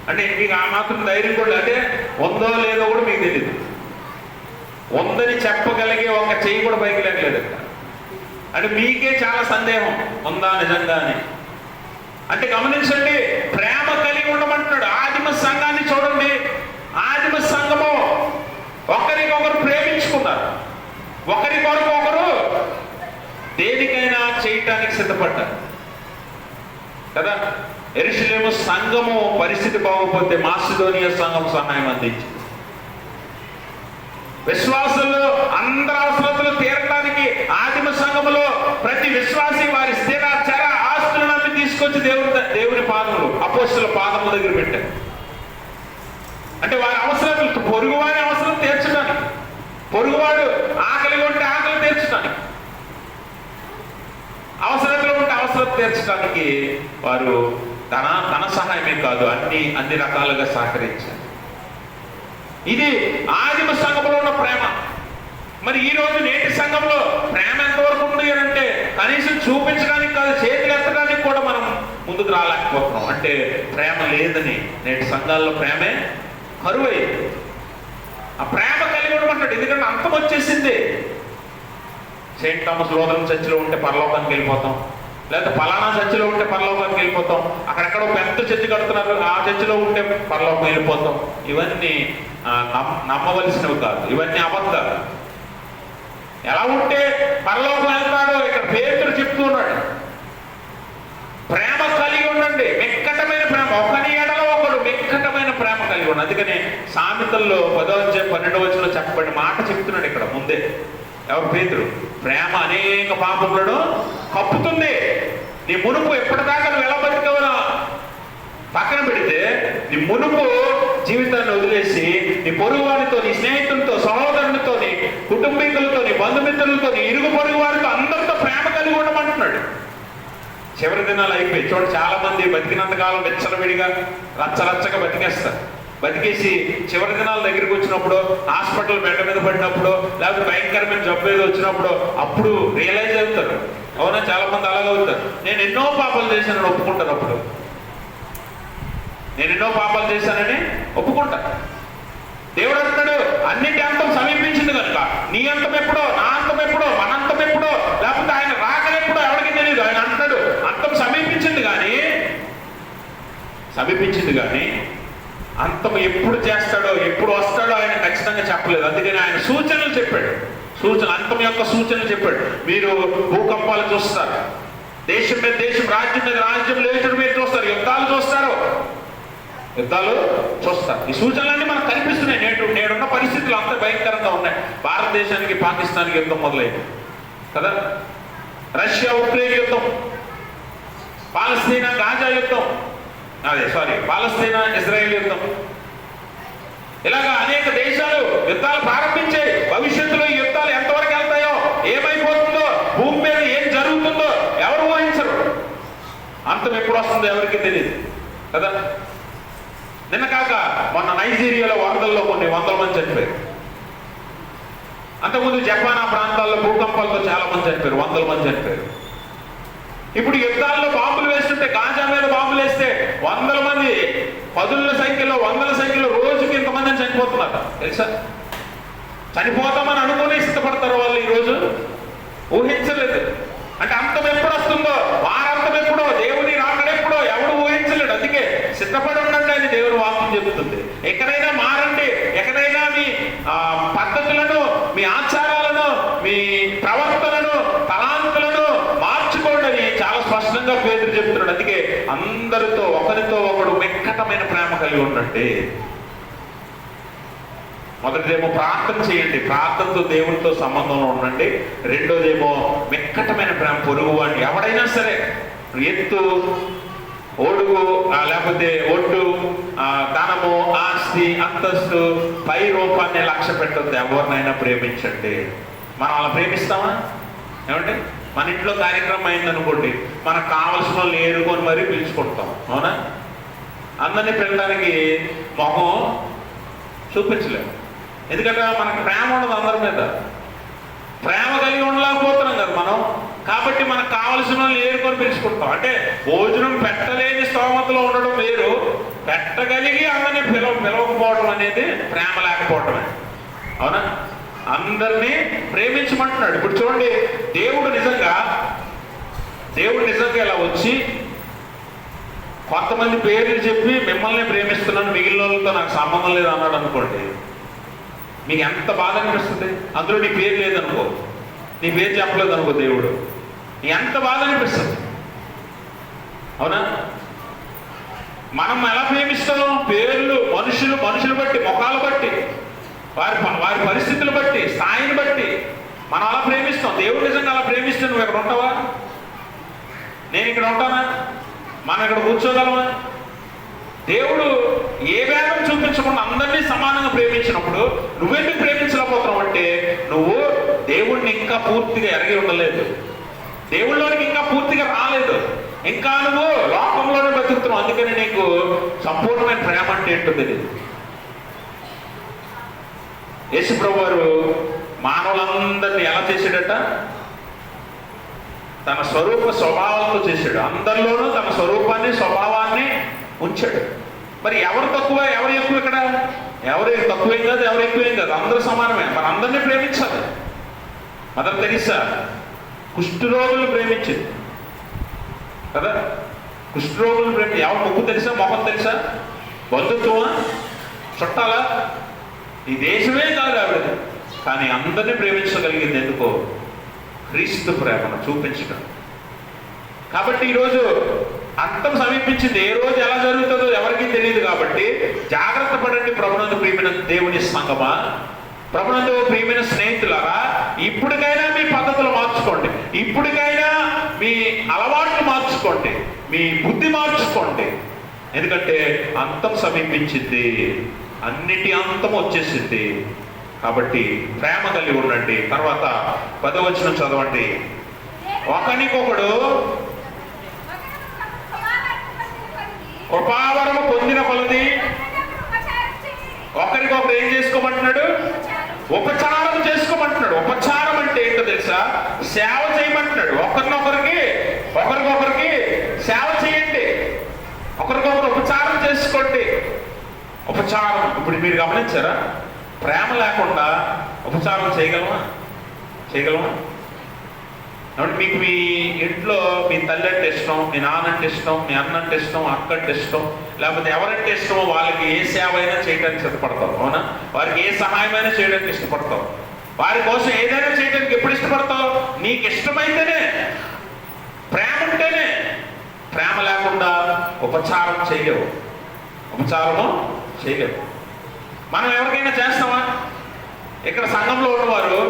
అంటే మీకు ఆ మాత్రం ధైర్యం కూడా, అంటే ఉందో లేదో కూడా మీకు తెలియదు. ఉందని చెప్పగలిగే ఒక చెయ్యి కూడా పైకి లేకలేదు. అంటే మీకే చాలా సందేహం, ఉందా నిజంగా అని. అంటే గమనించండి, ప్రేమ కలిగి ఉండమంటున్నాడు. ఆదిమ సంఘాన్ని చూడండి. ఆదిమ సంఘము ఒకరికొకరు ప్రేమించుకున్నారు, ఒకరికొరకు ఒకరు దేనికైనా చేయటానికి సిద్ధపడ్డారు కదా. యెరూషలేము సంఘము పరిస్థితి బాగోపోతే మాసిదోనియా సంఘం సహాయం అందించింది. విశ్వాసులు అందరి అవసరతలు తీరడానికి ఆదిమ సంఘములో ప్రతి విశ్వాసి వారి స్థిర చర ఆస్తులను తీసుకొచ్చి దేవుని పాదములు, అపోస్తలుల పాదముల దగ్గర పెట్టారు. అంటే వారి అవసరతలు, పొరుగువారి అవసరం తీర్చడానికి, పొరుగువాడు ఆకలి ఉంటే ఆకలి తీర్చడానికి, అవసరతలు ఉంటే అవసరం తీర్చడానికి వారు తన సహాయమే కాదు అన్ని రకాలుగా సహకరించారు. ఇది ఆదిమ సంఘంలో ఉన్న ప్రేమ. మరి ఈ రోజు నేటి సంఘంలో ప్రేమ ఎంతవరకు ఉంది అంటే కనీసం చూపించడానికి కాదు, చేతులు ఎత్తడానికి కూడా మనం ముందుకు రాలేకపోతున్నాం. అంటే ప్రేమ లేదని నేటి సంఘాల్లో ప్రేమే కరువైంది. ఆ ప్రేమ కలిగి ఉండమంటాడు. ఎందుకంటే అంతం వచ్చేసింది. సెయింట్ థామస్ లూథరన్ చర్చిలో ఉంటే పరలోకానికి వెళ్ళిపోతాం, లేదా ఫలానా చర్చిలో ఉంటే పరలోకానికి వెళ్ళిపోతాం, అక్కడెక్కడో పెద్ద చర్చి కడుతున్నారు ఆ చర్చిలో ఉంటే పరలోకం వెళ్ళిపోతాం. ఇవన్నీ నమ్మవలసినవి కాదు, ఇవన్నీ అబద్ధాలు. ఎలా ఉంటే పరలోకం వెళ్తాడో ఇక్కడ పేతురు చెప్తున్నాడు. ప్రేమ కలిగి ఉండండి, మిక్కటమైన ప్రేమ. ఒకని ఎడల ఒకడు మిక్కటమైన ప్రేమ కలిగి ఉండండి. అందుకని సామెతల్లో 10వ అధ్యాయం 12వ వచనంలో చెప్పబడిన మాట చెప్తున్నాడు ఇక్కడ ముందే. ఎవరు? పేతురు. ప్రేమ అనేక పాపములను కప్పుతుంది. నీ మునుపు ఎప్పటిదాకా నువ్వు ఎలా బతికవనా పక్కన పెడితే, నీ మునుపు జీవితాన్ని వదిలేసి నీ పొరుగువారితో, నీ స్నేహితులతో, సహోదరునితో, నీ కుటుంబీకులతో, నీ బంధుమిత్రులతో, నీ ఇరుగు పొరుగు వారితో అందరితో ప్రేమ కలిగి ఉండమంటున్నాడు. చివరి దినాలు అయిపోయి చూడండి, చాలా మంది బతికినంతకాలం విచ్చలవిడిగా రచ్చరచ్చగా బతికేస్తారు. బతికేసి చివరి దినాల దగ్గరికి వచ్చినప్పుడు, హాస్పిటల్ బెడ్ మీద పడినప్పుడు, లేకపోతే భయంకరమైన జబ్బు ఏదో వచ్చినప్పుడు అప్పుడు రియలైజ్ అవుతారు. అవునా? చాలా మంది అలాగే అవుతారు. నేను ఎన్నో పాపాలు చేశానని ఒప్పుకుంటారు. అప్పుడు నేను ఎన్నో పాపాలు చేశానని ఒప్పుకుంటా. దేవుడు అంటున్నాడు, అన్నిటి అంతం సమీపించింది కనుక నీ అంతం ఎప్పుడో, నా అంతం ఎప్పుడో, మన అంతం ఎప్పుడో, లేకపోతే ఆయన రాకనెప్పుడో ఎవరికి తెలియదు. ఆయన అంటున్నాడు అంతం సమీపించింది కానీ అంతం ఎప్పుడు చేస్తాడో, ఎప్పుడు వస్తాడో ఆయన ఖచ్చితంగా చెప్పలేదు. అందుకని ఆయన సూచనలు చెప్పాడు. సూచన, అంతం యొక్క సూచనలు చెప్పాడు. మీరు భూకంపాలు చూస్తారు, దేశం మీద దేశం, రాజ్యం మీద రాజ్యం లేచుడు మీరు చూస్తారు, యుద్ధాలు చూస్తారు. ఈ సూచనలన్నీ మనకు కనిపిస్తున్నాయి. నేడున్న పరిస్థితులు అంత భయంకరంగా ఉన్నాయి. భారతదేశానికి పాకిస్తాన్కి యుద్ధం మొదలైంది కదా, రష్యా ఉక్రెయిన్ యుద్ధం, పాలస్తీనా గాజా యుద్ధం, పాలస్తీనా ఇజ్రాయెల్ యుద్ధం, ఇలాగా అనేక దేశాలు యుద్ధాలు ప్రారంభించాయి. భవిష్యత్తులో ఈ యుద్ధాలు ఎంతవరకు వెళ్తాయో, ఏమైపోతుందో, భూమి మీద ఏం జరుగుతుందో ఎవరు ఊహించరు. అంతం ఎప్పుడు వస్తుందో ఎవరికి తెలియదు కదా. నిన్న కాక మొన్న నైజీరియాలో వరదల్లో కొన్ని 100 మంది చనిపోయారు. అంతకుముందు జపాన్ ఆ ప్రాంతాల్లో భూకంపాలతో చాలా మంది చనిపోయారు, 100 మంది చనిపోయారు. ఇప్పుడు యుద్ధాల్లో బాంబులు వేస్తుంటే, గాజా మీద బాంబులు వేస్తే 100 మంది, 10ల సంఖ్యలో 100ల సంఖ్యలో రోజుకి ఇంతమందిని చనిపోతున్నారు తెలుసా. చనిపోతామని అనుకుని సిద్ధపడతారు వాళ్ళు. ఈరోజు ఊహించలేదు. అంటే అంతం ఎప్పుడు వస్తుందో, వారంతం ఎప్పుడో, దేవుని రాకడెప్పుడో ఎవడు ఊహించలేడు. అందుకే సిద్ధపడి ఉండండి అని దేవుని వాక్యం చెబుతుంది. ఎక్కడైనా మారండి, ఎక్కడైనా మీ పద్ధతులను, మీ ఆచారాలను, మీ ప్రవర్తనను, తలాంతులను మార్చుకోండి అని చాలా స్పష్టంగా పేతురు చెప్తున్నాడు. అందుకే అందరితో ఒకరితో ఒకడు మెక్కటమైన ప్రేమ కలిగి ఉండండి. మొదటిదేమో ప్రార్థన చేయండి, ప్రార్థనతో దేవునితో సంబంధంలో ఉండండి. రెండోదేమో మెక్కటమైన ప్రేమ, పొరుగు వాడిని ఎవడైనా సరే, ఎత్తు, ఒడుగు, లేకపోతే ఒడ్డు, ధనము, ఆస్తి, అంతస్తు, పై రూపాన్ని లక్ష్య పెట్టద్దు. ఎవరినైనా ప్రేమించండి. మనం అలా ప్రేమిస్తామా? ఏమండి, మన ఇంట్లో కార్యక్రమం అయిందనుకోండి, మనకు కావలసిన వాళ్ళు ఏరుకొని మరీ పిలుచుకుంటాం, అవునా? అందరినీ పిల్లడానికి మొహం చూపించలేము. ఎందుకంటే మనకు ప్రేమ ఉండదు అందరి మీద. ప్రేమ కలిగి ఉండలేకపోతున్నాం కదా మనం. కాబట్టి మనకు కావలసిన వాళ్ళు ఏరుకొని పిలుచుకుంటాం. అంటే భోజనం పెట్టలేని స్తోమతలో ఉండడం వేరు, పెట్టగలిగి అందరినీ పిలవకపోవడం అనేది ప్రేమ లేకపోవడమే, అవునా? అందరినీ ప్రేమించమంటున్నాడు. ఇప్పుడు చూడండి, దేవుడు నిజంగా ఇలా వచ్చి కొంతమంది పేర్లు చెప్పి మిమ్మల్ని ప్రేమిస్తున్నాను, మిగిలిన వాళ్ళతో నాకు సంబంధం లేదు అన్నాడు అనుకోండి, మీకు ఎంత బాధ అనిపిస్తుంది? అందులో నీ పేరు లేదనుకో, నీ పేరు చెప్పలేదు అనుకో, దేవుడు ఎంత బాధ అనిపిస్తుంది, అవునా? మనం ఎలా ప్రేమిస్తాం? పేర్లు, మనుషులు బట్టి, ముఖాలు బట్టి, వారి పరిస్థితులు బట్టి, స్థాయిని బట్టి మనం అలా ప్రేమిస్తాం. దేవుడు నిజంగా అలా ప్రేమిస్తే నువ్వు ఇక్కడ ఉంటావా? నేను ఇక్కడ ఉంటానా? మనం ఇక్కడ కూర్చోగలమా? దేవుడు ఏ భేదం చూపించకుండా అందరినీ సమానంగా ప్రేమించినప్పుడు నువ్వెందుకు ప్రేమించలేకపోతున్నావు అంటే, నువ్వు దేవుడిని ఇంకా పూర్తిగా ఎరిగి ఉండలేదు, దేవుళ్ళలోనికి ఇంకా పూర్తిగా రాలేదు, ఇంకా నువ్వు లోకంలోనే బతుకుతున్నావు. అందుకని నీకు సంపూర్ణమైన ప్రేమ అంటే ఏంటో తెలియదు. యేసు ప్రభు వారు మానవులందరినీ ఎలా చేశాడట? తన స్వభావంతో చేశాడు. అందరిలోనూ తన స్వరూపాన్ని, స్వభావాన్ని ఉంచాడు. మరి ఎవరు తక్కువ, ఎవరు ఎక్కువ? ఇక్కడ ఎవరు తక్కువేం కాదు, ఎవరు ఎక్కువేం కాదు, అందరూ సమానమే. మరి అందరినీ ప్రేమించాలి. మదర్ తెరీసా కుష్ఠరోగులను ప్రేమించింది కదా. కుష్ఠరోగులను ప్రేమి, ఎవరు ముక్కు తెలుసా, మొహం తెలుసా, బంధుత్వమా, చుట్టాలా, ఈ దేశమే కాదు ఆవిడ, కానీ అందరినీ ప్రేమించగలిగింది. ఎందుకో? క్రీస్తు ప్రేమను చూపించడం. కాబట్టి ఈరోజు అంతం సమీపించింది. ఏ రోజు ఎలా జరుగుతుందో ఎవరికీ తెలియదు. కాబట్టి జాగ్రత్త పడండి ప్రభునందు ప్రియమైన దేవుని సంగమా, ప్రభునందు ప్రియమైన స్నేహితులారా. ఇప్పటికైనా మీ పద్ధతులు మార్చుకోండి, ఇప్పటికైనా మీ అలవాట్లు మార్చుకోండి, మీ బుద్ధి మార్చుకోండి. ఎందుకంటే అంతం సమీపించింది, అన్నిటి అంతం వచ్చేసింది. కాబట్టి ప్రేమ కలిగి ఉండండి. తర్వాత 10వ వచనం చదవండి. ఒకనికొకడు కృపావరము పొందిన కొలది ఒకరికొకరు ఏం చేసుకోమంటున్నాడు? ఉపచారం చేసుకోమంటున్నాడు. ఉపచారం అంటే ఏంటో తెలుసా? సేవ చేయమంటున్నాడు. ఒకరికొకరికి సేవ చేయండి, ఒకరికొకరు ఉపచారం చేసుకోండి. ఉపచారం ఇప్పుడు మీరు గమనించారా? ప్రేమ లేకుండా ఉపచారం చేయగలమా? కాబట్టి మీకు మీ ఇంట్లో మీ తల్లి అంటే ఇష్టం, మీ నాన్న అంటే ఇష్టం, మీ అన్న అంటే ఇష్టం, అక్క అంటే ఇష్టం, లేకపోతే ఎవరంటే ఇష్టమో వాళ్ళకి ఏ సేవ అయినా చేయడానికి ఇష్టపడతాం, అవునా? వారికి ఏ సహాయమైనా చేయడానికి ఇష్టపడతాం. వారి కోసం ఏదైనా చేయడానికి ఎప్పుడు ఇష్టపడతావు? నీకు ఇష్టమైతేనే, ప్రేమ ఉంటేనే. ప్రేమ లేకుండా ఉపచారం చేయలేవు, ఉపచారము చేయలేవు. మనం ఎవరికైనా చేస్తామా? ఇక్కడ సంఘంలో ఉన్నవారు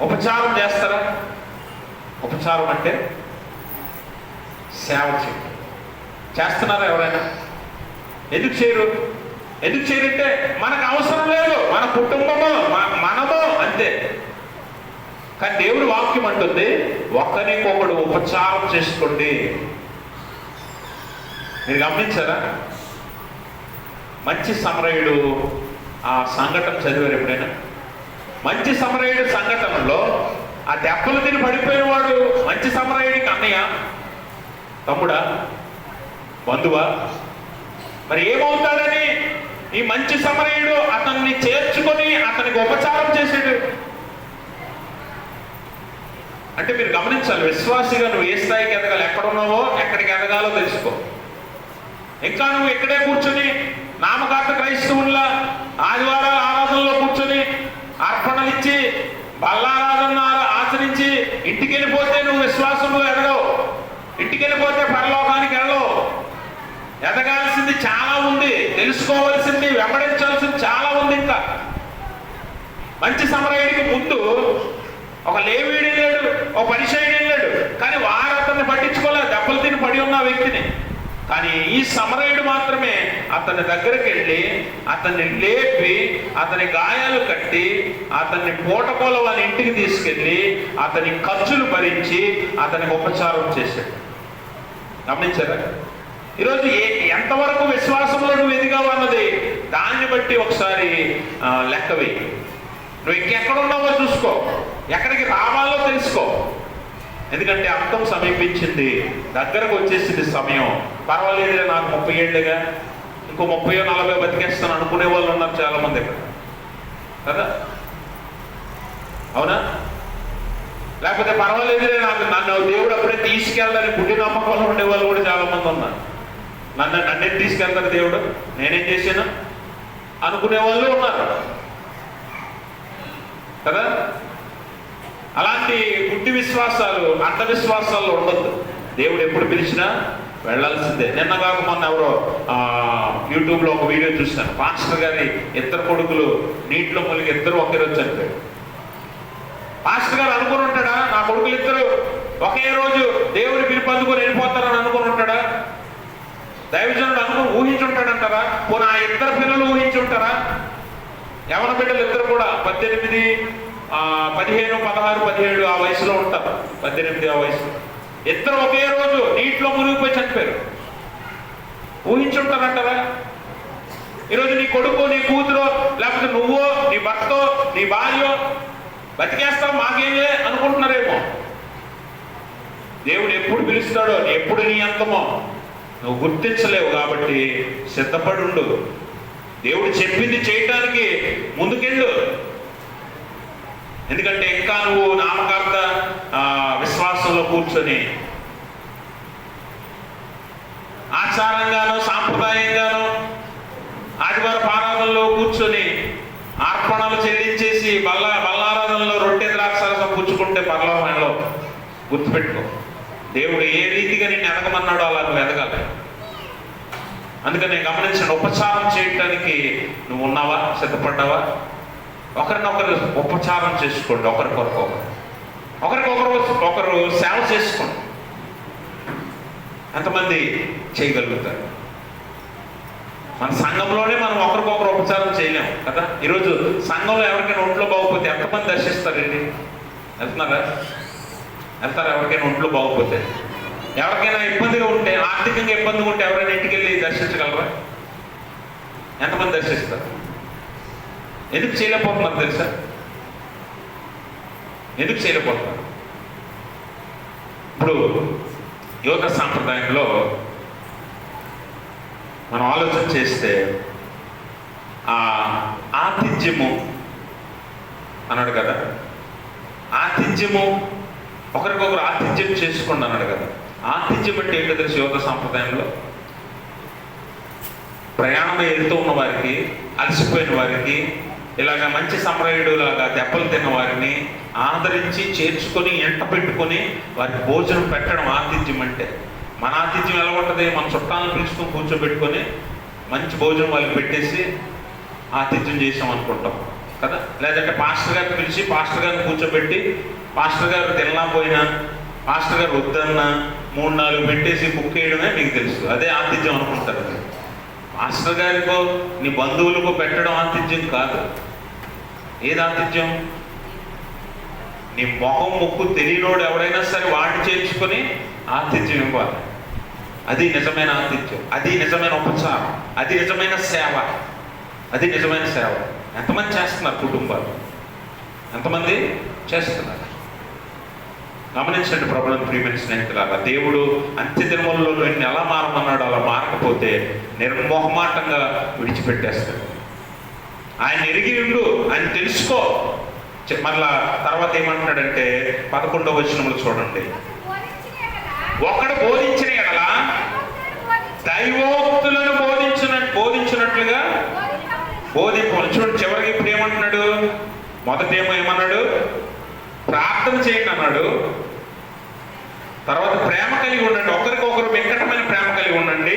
ఉపచారం చేస్తారా? ఉపచారం అంటే సేవ చేయడం. చేస్తున్నారా ఎవరైనా? ఎందుకు చేయరు? ఎందుకు చేయరంటే మనకు అవసరం లేదు, మన కుటుంబము, మనము అంతే. కానీ దేవుడి వాక్యం అంటుంది ఒకరికొకడు ఉపచారం చేసుకోండి. మీరు గమనించారా? మంచి సమరయుడు ఆ సంఘటన చదివారు ఎప్పుడైనా? మంచి సమరయుడు సంఘటనలో ఆ దెబ్బలు తిని పడిపోయిన వాడు మంచి సమరయుడికి అన్నయ్య, తమ్ముడా, బంధువా? మరి ఏమవుతాడని ఈ మంచి సమరయుడు అతన్ని చేర్చుకొని అతనికి ఉపచారం చేసాడు. అంటే మీరు గమనించాలి, విశ్వాసిగా నువ్వు ఏ స్థాయికి ఎదగాలి, ఎక్కడున్నావో ఎక్కడికి ఎదగాలో తెలుసుకో. ఇంకా నువ్వు ఇక్కడే కూర్చొని నామకార్థ క్రైస్తవుల్లా ఆదివారాల ఆరాధనలో కూర్చొని అర్పణలు ఇచ్చి బల్లారాధన ఆచరించి ఇంటికి వెళ్ళిపోతే నువ్వు విశ్వాసంలో ఎదగవు. ఇంటికి వెళ్ళిపోతే పరలోకానికి వెళ్ళవు. ఎదగాల్సింది చాలా ఉంది, తెలుసుకోవాల్సింది, వెంబడించాల్సింది చాలా ఉంది. ఇంకా మంచి సమరయుడికి ముందు ఒక లేవీడు వెళ్ళాడు, ఒక పరిసయ్యుడు వెళ్ళాడు, కానీ వారు అతన్ని పట్టించుకోలేదు, దెబ్బలు తిని పడి ఉన్న వ్యక్తిని. కానీ ఈ సమరయుడు మాత్రమే అతని దగ్గరికి వెళ్ళి అతన్ని లేపి అతని గాయాలు కట్టి అతన్ని పూటకోల వాళ్ళ ఇంటికి తీసుకెళ్ళి అతని ఖర్చులు భరించి అతనికి ఉపచారం చేశాడు. గమనించారా? ఈరోజు ఎంతవరకు విశ్వాసంలో నువ్వు ఎదిగావు అన్నది దాన్ని బట్టి ఒకసారి లెక్కవి. నువ్వు ఇంకెక్కడున్నావో చూసుకో, ఎక్కడికి రావాలో తెలుసుకో. ఎందుకంటే అంతం సమీపించింది, దగ్గరకు వచ్చేసింది సమయం. పర్వాలేదులే, నాకు 30 ఏళ్ళుగా, ఇంకో 30-40 బతికేస్తాను అనుకునే వాళ్ళు ఉన్నారు చాలా మంది ఇక్కడ కదా, అవునా? లేకపోతే పర్వాలేదులే, నన్ను దేవుడు అప్పుడే తీసుకెళ్ళాలని గుడ్డి నమ్మకంలో ఉండే వాళ్ళు కూడా చాలా మంది ఉన్నారు. నన్నే తీసుకెళ్తారు దేవుడు, నేనేం చేశాను అనుకునే వాళ్ళు ఉన్నారు కదా. అలాంటి గుడ్డి విశ్వాసాలు, అంధవిశ్వాసాలు ఉండొద్దు. దేవుడు ఎప్పుడు పిలిచినా వెళ్ళాల్సిందే. నిన్న కాక మొన్న ఎవరో యూట్యూబ్లో ఒక వీడియో చూశాను. పాస్టర్ గారి 2 కొడుకులు నీటిలో మునిగి 2 ఒకే రోజు చనిపోయారు. పాస్టర్ గారు అనుకుని ఉంటాడా నా కొడుకులు 2 ఒకే రోజు దేవుని పిలుపు అందుకొని వెళ్ళిపోతారని అనుకుని ఉంటాడా? దైవజనుడు అనుకుని ఊహించుంటాడంటారా? పోనీ ఆ 2 పిల్లలు ఊహించుంటారా? యవన బిడ్డలు 2 కూడా 18, 15, 16, 17 ఆ వయసులో ఉంటారు. 18 ఆ వయసు 2 ఒకే రోజు నీటిలో మునిగిపోయి చనిపోయారు. ఊహించుంటారంటారా? ఈరోజు నీ కొడుకు, నీ కూతురు, లేకపోతే నువ్వో, నీ భర్తో, నీ భార్యో బతికేస్తావు మాకేంలే అనుకుంటున్నారేమో. దేవుడు ఎప్పుడు పిలుస్తాడో, ఎప్పుడు నీ అంతమో నువ్వు గుర్తించలేవు. కాబట్టి సిద్ధపడి ఉండు. దేవుడు చెప్పింది చేయటానికి ముందుకెళ్ళు. ఎందుకంటే ఇంకా నువ్వు నామకార్థ విశ్వాసంలో కూర్చొని ఆచారంగానో సాంప్రదాయంగానో ఆదివారం ఆరాధనలో కూర్చొని అర్పణలు చెల్లించేసి బల్లారాధనలో రొట్టె ద్రాక్షారసం పుచ్చుకుంటే పరలోకంలో గుర్తుపెట్టుకో, దేవుడు ఏ రీతిగా నిన్ను ఎదగమన్నాడో అలా నువ్వు ఎదగాలి. అందుకని నేను గమనించిన ఉపచారం చేయటానికి నువ్వు ఉన్నావా? సిద్ధపడ్డావా? ఒకరినొకరు ఉపచారం చేసుకోండి. ఒకరికొకరు సేవ చేసుకోండి. ఎంతమంది చేయగలుగుతారు? మన సంఘంలోనే మనం ఒకరికొకరు ఉపచారం చేయలేము కదా. ఈరోజు సంఘంలో ఎవరికైనా ఒంట్లో బాగోపోతే ఎంతమంది దర్శిస్తారండి? వెళ్తున్నారా? వెళ్తారా? ఎవరికైనా ఒంట్లో బాగోపోతే, ఎవరికైనా ఇబ్బందిగా ఉంటే, ఆర్థికంగా ఇబ్బందిగా ఉంటే ఎవరైనా ఇంటికి వెళ్ళి దర్శించగలరా? ఎంతమంది దర్శిస్తారు? ఎందుకు చేయలేకపోతున్నారు తెలుసా? ఎందుకు చేయలేకపోతున్నారు? ఇప్పుడు యోగ సాంప్రదాయంలో మనం ఆలోచన చేస్తే ఆతిథ్యము అన్నాడు కదా. ఆతిథ్యము, ఒకరికొకరు ఆతిథ్యం చేసుకోండి అన్నాడు కదా. ఆతిథ్యం అంటే ఏంటో తెలుసు? యోగ సాంప్రదాయంలో ప్రయాణం వెళ్తూ ఉన్న వారికి, అలసిపోయిన వారికి, ఇలాగ మంచి సమరయుడు లాగా దెబ్బలు తిన్న వారిని ఆదరించి చేర్చుకొని ఎంట పెట్టుకొని వారికి భోజనం పెట్టడం ఆతిథ్యం అంటే. మన ఆతిథ్యం ఎలా ఉంటుంది? మన చుట్టాలను పిలుచుకొని కూర్చోబెట్టుకొని మంచి భోజనం వాళ్ళకి పెట్టేసి ఆతిథ్యం చేసాం అనుకుంటాం కదా. లేదంటే పాస్టర్ గారిని పిలిచి పాస్టర్ గారిని కూర్చోబెట్టి పాస్టర్ గారు తినలేకపోయినా పాస్టర్ గారు వద్దన్నా 3-4 పెట్టేసి బుక్ చేయడమే మీకు తెలుసు, అదే ఆతిథ్యం అనుకుంటారు. మాస్టర్ గారికో నీ బంధువులకో పెట్టడం ఆతిథ్యం కాదు. ఏది ఆతిథ్యం? నీ మొహం ముక్కు తెలియనోడు ఎవడైనా సరే వాడిని చేర్చుకొని ఆతిథ్యం ఇవ్వాలి. అది నిజమైన ఆతిథ్యం, అది నిజమైన ఉపచారం, అది నిజమైన సేవ, అది నిజమైన సేవ. ఎంతమంది చేస్తున్నారు? కుటుంబాలు ఎంతమంది చేస్తున్నారు? గమనించండి ప్రభువుని ప్రియమైన స్నేహితులారా. దేవుడు అంత్య దినములలో నిన్ను ఎలా మారమన్నాడు అలా మారకపోతే నిర్మోహమాటంగా విడిచిపెట్టేస్తాడు. ఆయన ఎరిగి ఉండు, ఆయన తెలుసుకో. మళ్ళా తర్వాత ఏమంటున్నాడంటే 11వ వచనంలో చూడండి, ఒకడు బోధించిన ఎడల దైవోక్తులను బోధించినట్లుగా బోధింపను. చూడండి చివరికి ఇప్పుడు ఏమంటున్నాడు? మొదటేమో ఏమన్నాడు? ప్రార్థన చేయండి అన్నాడు. తర్వాత ప్రేమ కలిగి ఉండండి, ఒకరికొకరు వెంకటమైన ప్రేమ కలిగి ఉండండి,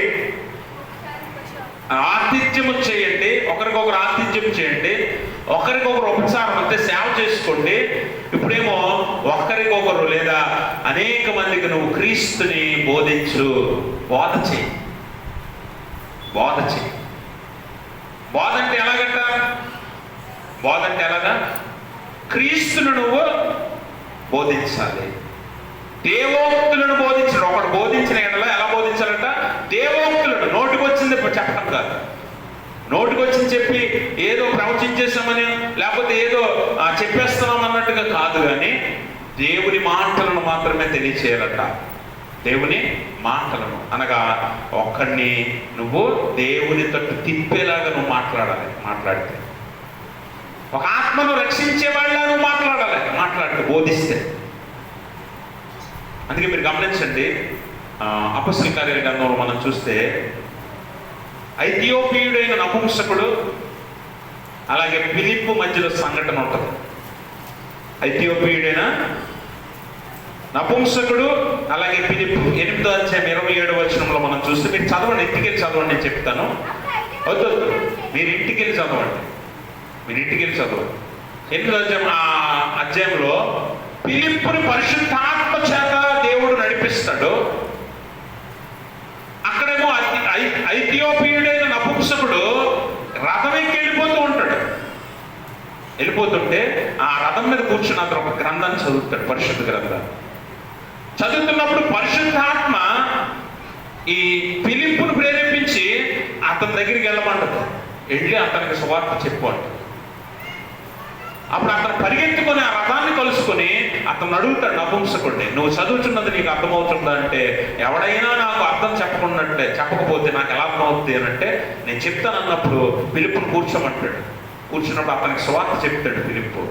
ఆతిథ్యము చేయండి, ఒకరికొకరు ఆతిథ్యం చేయండి, ఒకరికొకరు ఉపచారం అంటే సేవ చేసుకోండి. ఇప్పుడేమో ఒకరికొకరు లేదా అనేక మందికి నువ్వు క్రీస్తుని బోధించు. బోధ చేయి, బోధ చేయి. బోధ అంటే ఎలాగంట? బోధ అంటే ఎలాగా? క్రీస్తును నువ్వు బోధించాలి. దేవోక్తులను బోధించడం. ఒకడు బోధించిన ఎడల ఎలా బోధించాలంట? దేవోక్తులను. నోటికొచ్చింది చెప్పడం కాదు. నోటికొచ్చింది చెప్పి ఏదో ప్రవచించేసామని లేకపోతే ఏదో చెప్పేస్తున్నాం అన్నట్టుగా కాదు, కానీ దేవుని మాటలను మాత్రమే తెలియచేయాలట. దేవుని మాటలను అనగా ఒక్కడిని నువ్వు దేవుని తట్టు తిప్పేలాగా నువ్వు మాట్లాడాలి. మాట్లాడితే ఒక ఆత్మను రక్షించే వాళ్ళ నువ్వు మాట్లాడితే బోధిస్తే. అందుకే మీరు గమనించండి, అపొస్తలుల కార్యాల గ్రంథంలో మనం చూస్తే ఐథియోపియుడైన నపుంసకుడు అలాగే ఫిలిప్పు మధ్యలో సంఘటన ఉంటుంది. ఐథియోపియుడైన నపుంసకుడు అలాగే ఫిలిప్పు 8వ అధ్యాయం 27వ వచనంలో మనం చూస్తే, మీరు చదవండి, ఇంటికెళ్ళి చదవండి, నేను చెప్తాను. వద్దు, మీరు ఇంటికెళ్ళి చదవండి, మీరు ఇంటికెళ్ళి చదవండి. 8వ అధ్యాయంలో ఫిలిప్పుని పరిశుద్ధాత్మ చేత దేవుడు నడిపిస్తాడు. అక్కడేమో ఐథియోపియుడైన నపుంసకుడు రథం ఎక్కి వెళ్ళిపోతుంటే ఆ రథం మీద కూర్చుని అతను ఒక గ్రంథాన్ని చదువుతాడు, పరిశుద్ధ గ్రంథాన్ని. చదువుతున్నప్పుడు పరిశుద్ధాత్మ ఈ ఫిలిప్పును ప్రేరేపించి అతని దగ్గరికి వెళ్ళమంటది. వెళ్ళి అతనికి సువార్త చెప్పు అంట. అప్పుడు అతను పరిగెత్తుకొని ఆ రథాన్ని కలుసుకొని అతను అడుగుతాడు నపుంసకుడిని, నువ్వు చదువుతున్నది నీకు అర్థమవుతుందా అంటే, ఎవడైనా నాకు అర్థం చెప్పకపోతే నాకు ఎలా అర్థమవుతుంది అని అంటే, నేను చెప్తాను అన్నప్పుడు ఫిలిప్పును కూర్చోమంటాడు. కూర్చున్నప్పుడు అతనికి సువార్త చెప్తాడు ఫిలిప్పు.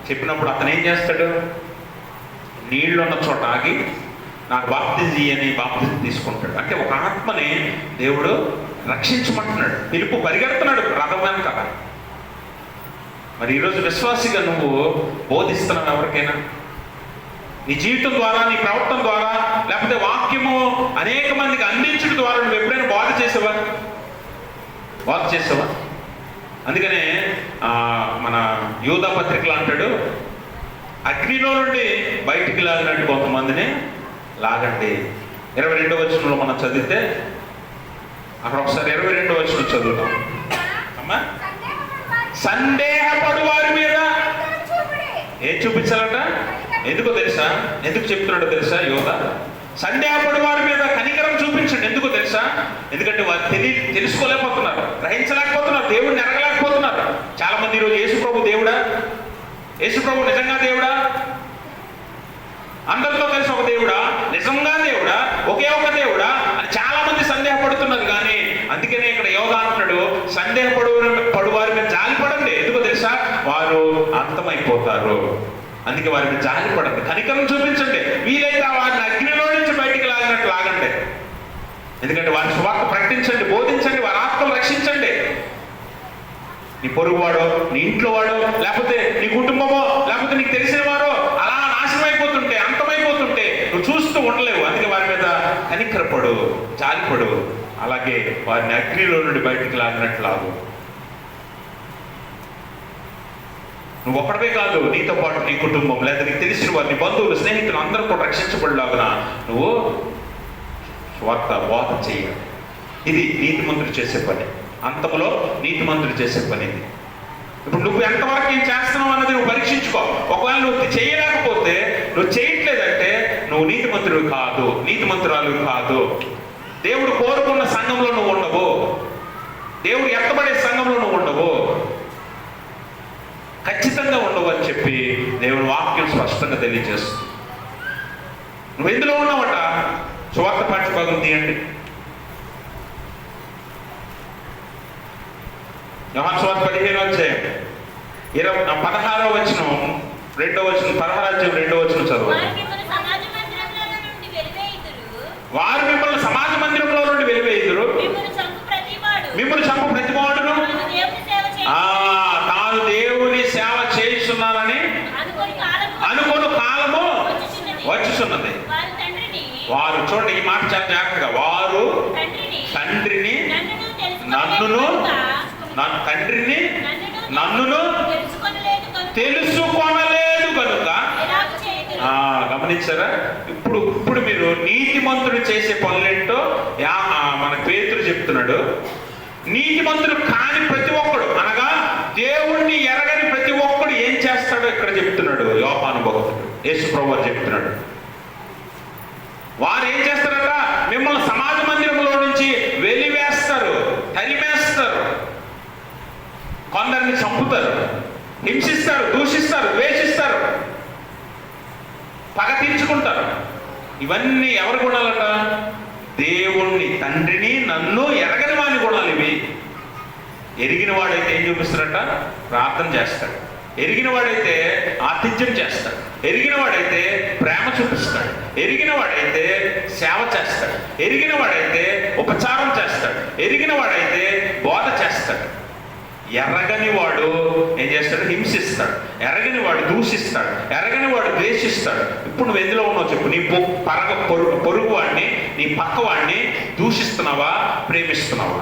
చెప్పినప్పుడు అతను ఏం చేస్తాడు? నీళ్లున్న చోట ఆగి నాకు బాప్తిజం అని బాప్తిజం తీసుకుంటాడు. అంటే ఒక ఆత్మని దేవుడు రక్షించమంటున్నాడు. ఫిలిప్పు పరిగెడుతున్నాడు రథం వెనక. మరి ఈరోజు విశ్వాసిగా నువ్వు బోధిస్తున్నావు ఎవరికైనా? నీ జీవితం ద్వారా, నీ ప్రవర్తన ద్వారా, లేకపోతే వాక్యము అనేక మందికి అందించడం ద్వారా నువ్వు ఎప్పుడైనా బోధ చేసావా? అందుకనే మన యూదా పత్రికలు అంటాడు, అగ్నిలో నుండి బయటికి లాగినట్టు కొంతమందిని లాగండి. 22వ వచనంలో మనం చదివితే అక్కడ ఒకసారి 22వ వచనం చదువుతాం అమ్మా. సందేహపడు వారి మీద ఏం చూపించాలట? ఎందుకో తెలుసా? ఎందుకు చెప్తున్నాడో తెలుసా? యోధ సందేహపడు వారి మీద కనికరం చూపించండి. ఎందుకో తెలుసా? ఎందుకంటే వారు తెలుసుకోలేకపోతున్నారు, గ్రహించలేకపోతున్నారు, దేవుడిని ఎరగలేకపోతున్నారు. చాలా మంది ఈరోజు యేసుప్రభు దేవుడా, యేసుప్రభు నిజంగా దేవుడా, అందరితో కలిసి ఒక దేవుడా, నిజంగా దేవుడా, ఒకే ఒక దేవుడా అని చాలా మంది సందేహపడుతున్నారు. కానీ అందుకనే ఇక్కడ యోగా అంటున్నాడు, సందేహపడు వారి మీద జాలిపడండి. ఎందుకో తెలుసా? వారు అంతమైపోతారు. అందుకే వారి మీద జాలిపడండి, కనికరం చూపించండి. వీలైతే వారిని అగ్నిలో నుంచి బయటికి లాగినట్టు లాగండి. ఎందుకంటే వారి సువార్త ప్రకటించండి, బోధించండి, వారి ఆత్మను రక్షించండి. నీ పొరుగువాడో, నీ ఇంట్లో వాడో, లేకపోతే నీ కుటుంబమో, లేకపోతే నీకు తెలిసిన వారో అలా నాశనం అయిపోతుంటే, అంతమైపోతుంటే నువ్వు చూస్తూ ఉండలేవు. అందుకే వారి మీద కనికరపడు, జాలిపడు. అలాగే వారిని అగ్నిలో నుండి బయటికి లాగినట్లు లాగు. నువ్వు ఒక్కడవే కాదు, నీతో పాటు నీ కుటుంబం, లేదా నీకు తెలిసిన వారు, నీ బంధువులు, స్నేహితులు అందరూ కూడా రక్షించబడలాగున నువ్వు స్వార్థ బోధ చేయాలి. ఇది నీతిమంతుడు చేసే పని. అంతములో నీతిమంతుడు చేసే పని ఇది. ఇప్పుడు నువ్వు ఎంతవరకు ఏం చేస్తున్నావు అన్నది నువ్వు పరీక్షించుకో. ఒకవేళ నువ్వు చేయలేకపోతే, నువ్వు చేయట్లేదంటే నువ్వు నీతిమంతుడు కాదు, నీతిమంతురాలు కాదు. దేవుడు కోరుకున్న సంఘంలో నువ్వు ఉండవు, దేవుడు ఎత్తబడే సంఘంలో నువ్వు ఉండవు, ఖచ్చితంగా ఉండవు అని చెప్పి దేవుని వాక్యం స్పష్టంగా తెలియజేస్తుంది. నువ్వు ఎందులో ఉన్నావట? సువార్త పాఠ్యభాగం తీయండి. యోహాను సువార్త 15వ అధ్యాయం 16వ వచనం 2వ వచనం, 16వ అధ్యాయం 2వ వచనం చదువు. వారు మిమ్మల్ని సమాజ మందిరంలో నుండి వెలివేయుదురు, మిమ్మల్ని చంపు ప్రతివాడును తాను దేవుని సేవ చేస్తున్నానని అనుకోని కాలము వచ్చుచున్నది. వారు చూడండి, ఈ మాట చాలా జాగ్రత్తగా, వారు తండ్రిని నన్నును తెలుసుకొనలేదు కనుక. గమనించారా? ఇప్పుడు మీరు నీతిమంతుడు చేసే పనులేంటో మన పేతురు చెప్తున్నాడు. నీతిమంతుడు కాని ప్రతి ఒక్కడు, అనగా దేవుణ్ణి ఎరగని ప్రతి ఒక్కడు ఏం చేస్తాడో ఇక్కడ చెప్తున్నాడు యోహాను భక్తుడు. యేసు ప్రభువు చెప్తున్నాడు. వారు ఏం చేస్తారట? మిమ్మల్ని సమాజ మందిరంలో నుంచి వెలివేస్తారు, తరిమేస్తారు, కొందరిని చంపుతారు, హింసిస్తారు, దూషిస్తారు, ద్వేషిస్తారు, పగ తీర్చుకుంటారు. ఇవన్నీ ఎవరి గుణాలట? దేవుణ్ణి, తండ్రిని, నన్ను ఎరగని వాని గుణాలు ఇవి. ఎరిగిన వాడైతే ఏం చూపిస్తాడట? ప్రార్థన చేస్తాడు. ఎరిగిన వాడైతే ఆతిథ్యం చేస్తాడు. ఎరిగిన వాడైతే ప్రేమ చూపిస్తాడు. ఎరిగిన వాడైతే సేవ చేస్తాడు. ఎరిగిన వాడైతే ఉపచారం చేస్తాడు. ఎరిగిన వాడైతే బోధ చేస్తాడు. ఎరగని వాడు ఏం చేస్తాడు? హింసిస్తాడు. ఎరగని వాడు దూషిస్తాడు. ఎరగని వాడు ద్వేషిస్తాడు. ఇప్పుడు నువ్వు ఎందులో ఉన్నావు చెప్పు? నీ పొరుగు వాడిని, నీ పక్క వాడిని దూషిస్తున్నావా, ప్రేమిస్తున్నావా?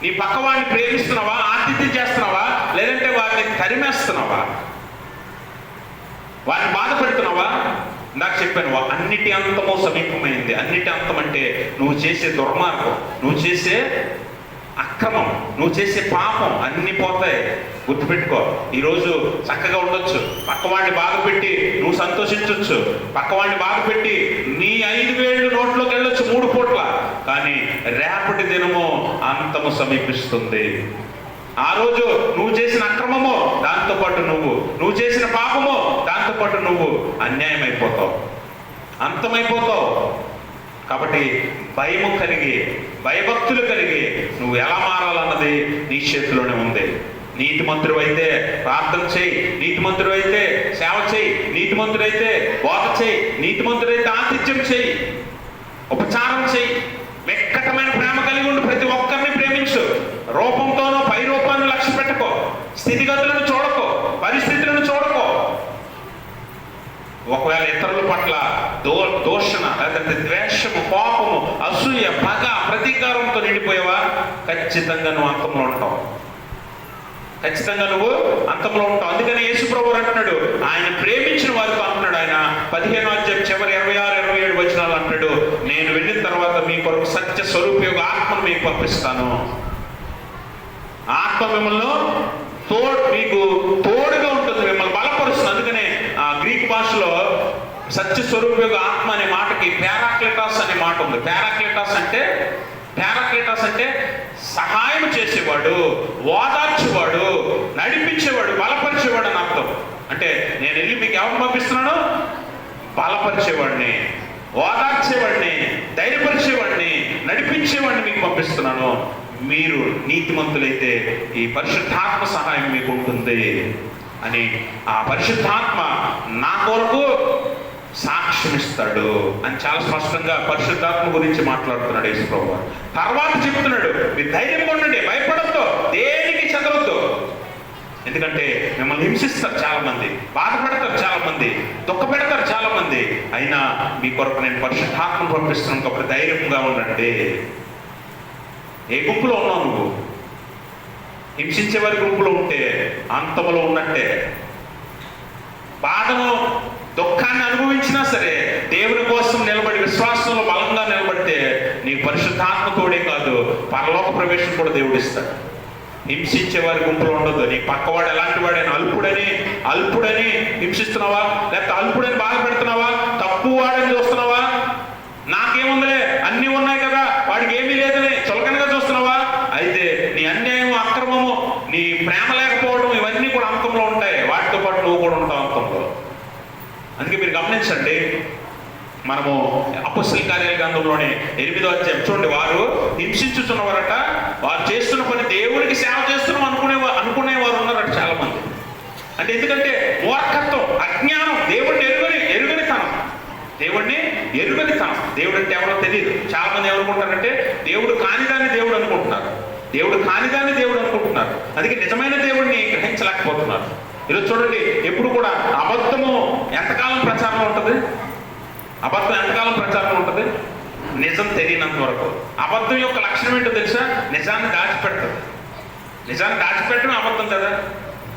నీ పక్కవాడిని ప్రేమిస్తున్నావా, ఆతిథ్యం చేస్తున్నావా, లేదంటే వారిని తరిమేస్తున్నావా, వారిని బాధ పెడుతున్నావా? నాకు చెప్పాను, అన్నిటి అంతమో సమీపమైంది. అన్నిటి అంతం అంటే నువ్వు చేసే దుర్మార్గం, నువ్వు చేసే అక్రమం, నువ్వు చేసే పాపం అన్ని పోతాయి. గుర్తుపెట్టుకో. ఈరోజు చక్కగా ఉండొచ్చు, పక్కవాడిని బాధ పెట్టి నువ్వు సంతోషించవచ్చు, పక్కవాడిని బాధ పెట్టి నీ 5 వేళ్ళు నోట్లోకి వెళ్ళొచ్చు 3 పూట్ల. కానీ రేపటి దినము అంతము సమీపిస్తుంది. ఆ రోజు నువ్వు చేసిన అక్రమము, దాంతోపాటు నువ్వు చేసిన పాపము, దాంతోపాటు నువ్వు అన్యాయం అయిపోతావు, అంతమైపోతావు. కాబట్టి భయము కలిగి, భయభక్తులు కలిగి నువ్వు ఎలా మారాలన్నది నీ చేతిలోనే ఉంది. నీతిమంతుడు అయితే ప్రార్థన చేయి, నీతిమంతుడు అయితే సేవ చేయి, నీతిమంతుడు అయితే బోధ చేయి, నీతిమంతుడు అయితే ఆతిథ్యం చేయి, ఉపచారం చేయి, వెక్కటమైన ప్రేమ కలిగి ఉండి ప్రతి ఒక్కరిని ప్రేమించు. రూపంతోనో పై రూపాన్ని లక్ష్య పెట్టుకో, స్థితిగతులను చూడకో, పరిస్థితులను చూడకో. ఒకవేళ ఇతరుల పట్ల దూషణ, లేదంటే ద్వేషము, కోపము, అసూయ, పగ, ప్రతీకారంతో నిండిపోయావా, ఖచ్చితంగా నువ్వు అంతంలో ఉంటావు. ఖచ్చితంగా నువ్వు అంతంలో ఉంటావు. అందుకని యేసు ప్రభువు అంటున్నాడు, ఆయన ప్రేమించిన వారితో అంటున్నాడు. ఆయన 15వ అధ్యాయం చివరి 26, 27 వచనాలు అంటాడు, నేను వెళ్ళిన తర్వాత మీ కొరకు సత్య స్వరూపయోగ ఆత్మను మీకు పంపిస్తాను. ఆత్మ మిమ్మల్ని మీకు తోడుగా ఉంటుంది, మిమ్మల్ని బలపరుస్తుంది. అందుకనే గ్రీక్ భాషలో సత్య స్వరూపయోగ ఆత్మ అనే మాటకి పారాక్లిటాస్ అనే మాట ఉంది. పారాక్లిటాస్ అంటే సహాయం చేసేవాడు, ఓదార్చేవాడు, నడిపించేవాడు, బలపరిచేవాడు అని అర్థం. అంటే నేను వెళ్ళి మీకు ఎవరిని పంపిస్తున్నాను? బలపరిచేవాడిని, ఓదార్చేవాడిని, ధైర్యపరిచేవాడిని, నడిపించేవాడిని మీకు పంపిస్తున్నాను. మీరు నీతిమంతులైతే ఈ పరిశుద్ధాత్మ సహాయం మీకు ఉంటుంది అని ఆ పరిశుద్ధాత్మ నా కొరకు సాక్ష్యం ఇస్తాడు అని చాలా స్పష్టంగా పరిశుద్ధాత్మ గురించి మాట్లాడుతున్నాడు యేసు ప్రభువు. తర్వాత చెప్తున్నాడు, మీరు ధైర్యంగా ఉండండి, భయపడద్దు, ఎందుకంటే మిమ్మల్ని హింసిస్తారు చాలామంది, బాధ పెడతారు చాలామంది, దుఃఖ పెడతారు చాలామంది. అయినా మీ కొరకు నేను పరిశుద్ధాత్మను పంపిస్తున్నాను కాబట్టి ధైర్యంగా ఉండండి. ఏ గుంపులో ఉన్నావు నువ్వు? హింసించే వారి గుంపులో ఉంటే అంతములో ఉన్నట్టే. బాధను దుఃఖాన్ని అనుభవించినా సరే దేవుని కోసం నిలబడి విశ్వాసంలో బలంగా నిలబడితే నీకు పరిశుద్ధాత్మ తోడే కాదు, పరలోక ప్రవేశం కూడా దేవుడు ఇస్తాడు. హింసించే వారి గుంపులో ఉండదు. నీ పక్కవాడు ఎలాంటి వాడైనా అల్పుడని హింసిస్తున్నావా, లేకపోతే అల్పుడని బాధ పెడుతున్నావా, తక్కువ వాడని చూస్తున్నావా, నాకేముందిలే అన్నీ ఉన్నాయి కదా వాడికి ఏమీ లేదని చులకనగా చూస్తున్నావా, అయితే నీ అన్యాయం, అక్రమము, నీ ప్రేమ లేకపోవడం ఇవన్నీ కూడా అంతంలో ఉంటాయి. వాటితో పాటు నువ్వు కూడా ఉంటావు అంతంలో. అందుకే మీరు గమనించండి, మనము అపొస్తలుల కార్యాల గ్రంథంలోని 8వ అధ్యాయం చూడండి. వారు హింసించుతున్నవారట, వారు చేస్తున్న పని దేవుడికి సేవ చేస్తున్నాం అనుకునేవారు ఉన్నారట చాలా మంది. అంటే ఎందుకంటే మూర్ఖత్వం, అజ్ఞానం, దేవుడిని ఎరుగనితనం. దేవుడు అంటే ఎవరో తెలియదు. చాలా మంది ఏమనుకుంటారంటే దేవుడు కానిదాన్ని దేవుడు అనుకుంటున్నారు. అందుకే నిజమైన దేవుడిని గ్రహించలేకపోతున్నారు. ఈరోజు చూడండి, ఎప్పుడు కూడా అబద్ధము ఎంతకాలం ప్రచారంలో ఉంటుంది? నిజం తెలియనంత వరకు. అబద్ధం యొక్క లక్షణం ఏంటో తెలుసా? నిజాన్ని దాచిపెట్టడం అబద్ధం కదా.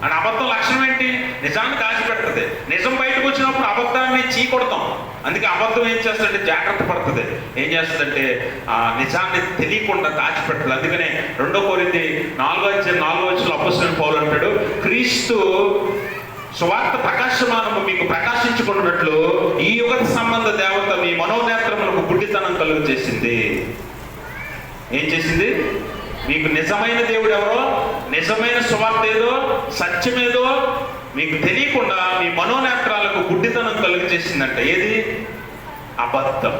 అండ్ అబద్ధం లక్షణం ఏంటి? నిజాన్ని దాచిపెడుతుంది. నిజం బయటకు వచ్చినప్పుడు అబద్ధాన్ని చీకొడతాం. అందుకే అబద్ధం ఏం చేస్తుందంటే జాగ్రత్త పడుతుంది. ఏం చేస్తుందంటే ఆ నిజాన్ని తెలియకుండా దాచిపెడుతుంది. అందుకనే 2 కొరింథీ 4వ అధ్యాయం 4వ వచనంలో అపొస్తలుడైన పౌలు అంటాడు, క్రీస్తు సువార్త ప్రకాశమానము మీకు ప్రకాశించుకున్నట్లు ఈ యుగ సంబంధ దేవత మీ మనోనేత్రములకు గుడ్డితనం కలుగు చేసింది. ఏం చేసింది? మీకు నిజమైన దేవుడు ఎవరో, నిజమైన సువార్త ఏదో, సత్యమేదో మీకు తెలియకుండా మీ మనోనేత్రాలకు గుడ్డితనం కలుగు చేసిందంట. ఏది? అబద్ధం.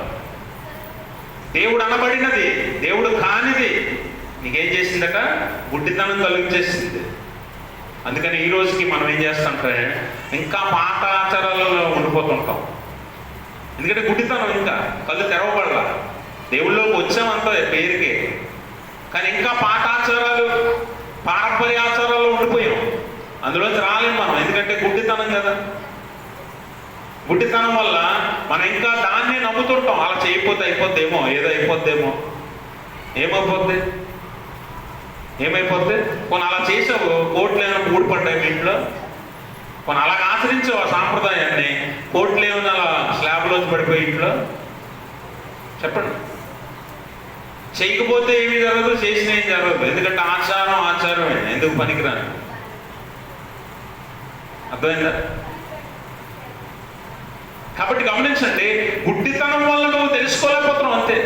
దేవుడు అనబడినది, దేవుడు కానిది నీకేం చేసిందట? గుడ్డితనం కలుగు చేసింది. అందుకని ఈ రోజుకి మనం ఏం చేస్తుంటే ఇంకా పాత ఆచారాలలో ఉండిపోతుంటాం. ఎందుకంటే గుడ్డితనం ఇంకా కళ్ళు తెరవబడలా. దేవుళ్ళలోకి వచ్చామంతా పేరుకే, కానీ ఇంకా పాత ఆచారాలు, పారంపర్య ఆచారాల్లో ఉండిపోయాం. అందులోంచి రాలేము మనం, ఎందుకంటే గుడ్డితనం కదా. గుడ్డితనం వల్ల మనం ఇంకా దాన్నే నమ్ముతుంటాం. అలా చేయకపోతే అయిపోద్దేమో, ఏదో అయిపోద్దేమో. ఏమైపోద్ది? కొన్ని అలా చేసావు, కోట్లు ఏమైనా ఊడిపడ్డాయి మీ ఇంట్లో. కొన్ని అలాగ ఆచరించావు ఆ సాంప్రదాయాన్ని, కోట్లు ఏమైనా అలా స్లాబ్లోంచి పడిపోయి ఇంట్లో. చెప్పండి. చేయకపోతే ఏమీ జరగదు, చేసిన ఏం జరగదు. ఎందుకంటే ఆచారమే, ఎందుకు పనికిరాను. అర్థమైందా? కాబట్టి గమనించండి, గుడ్డితనం వల్ల నువ్వు తెలుసుకోలేకపోతున్నావు అంతే.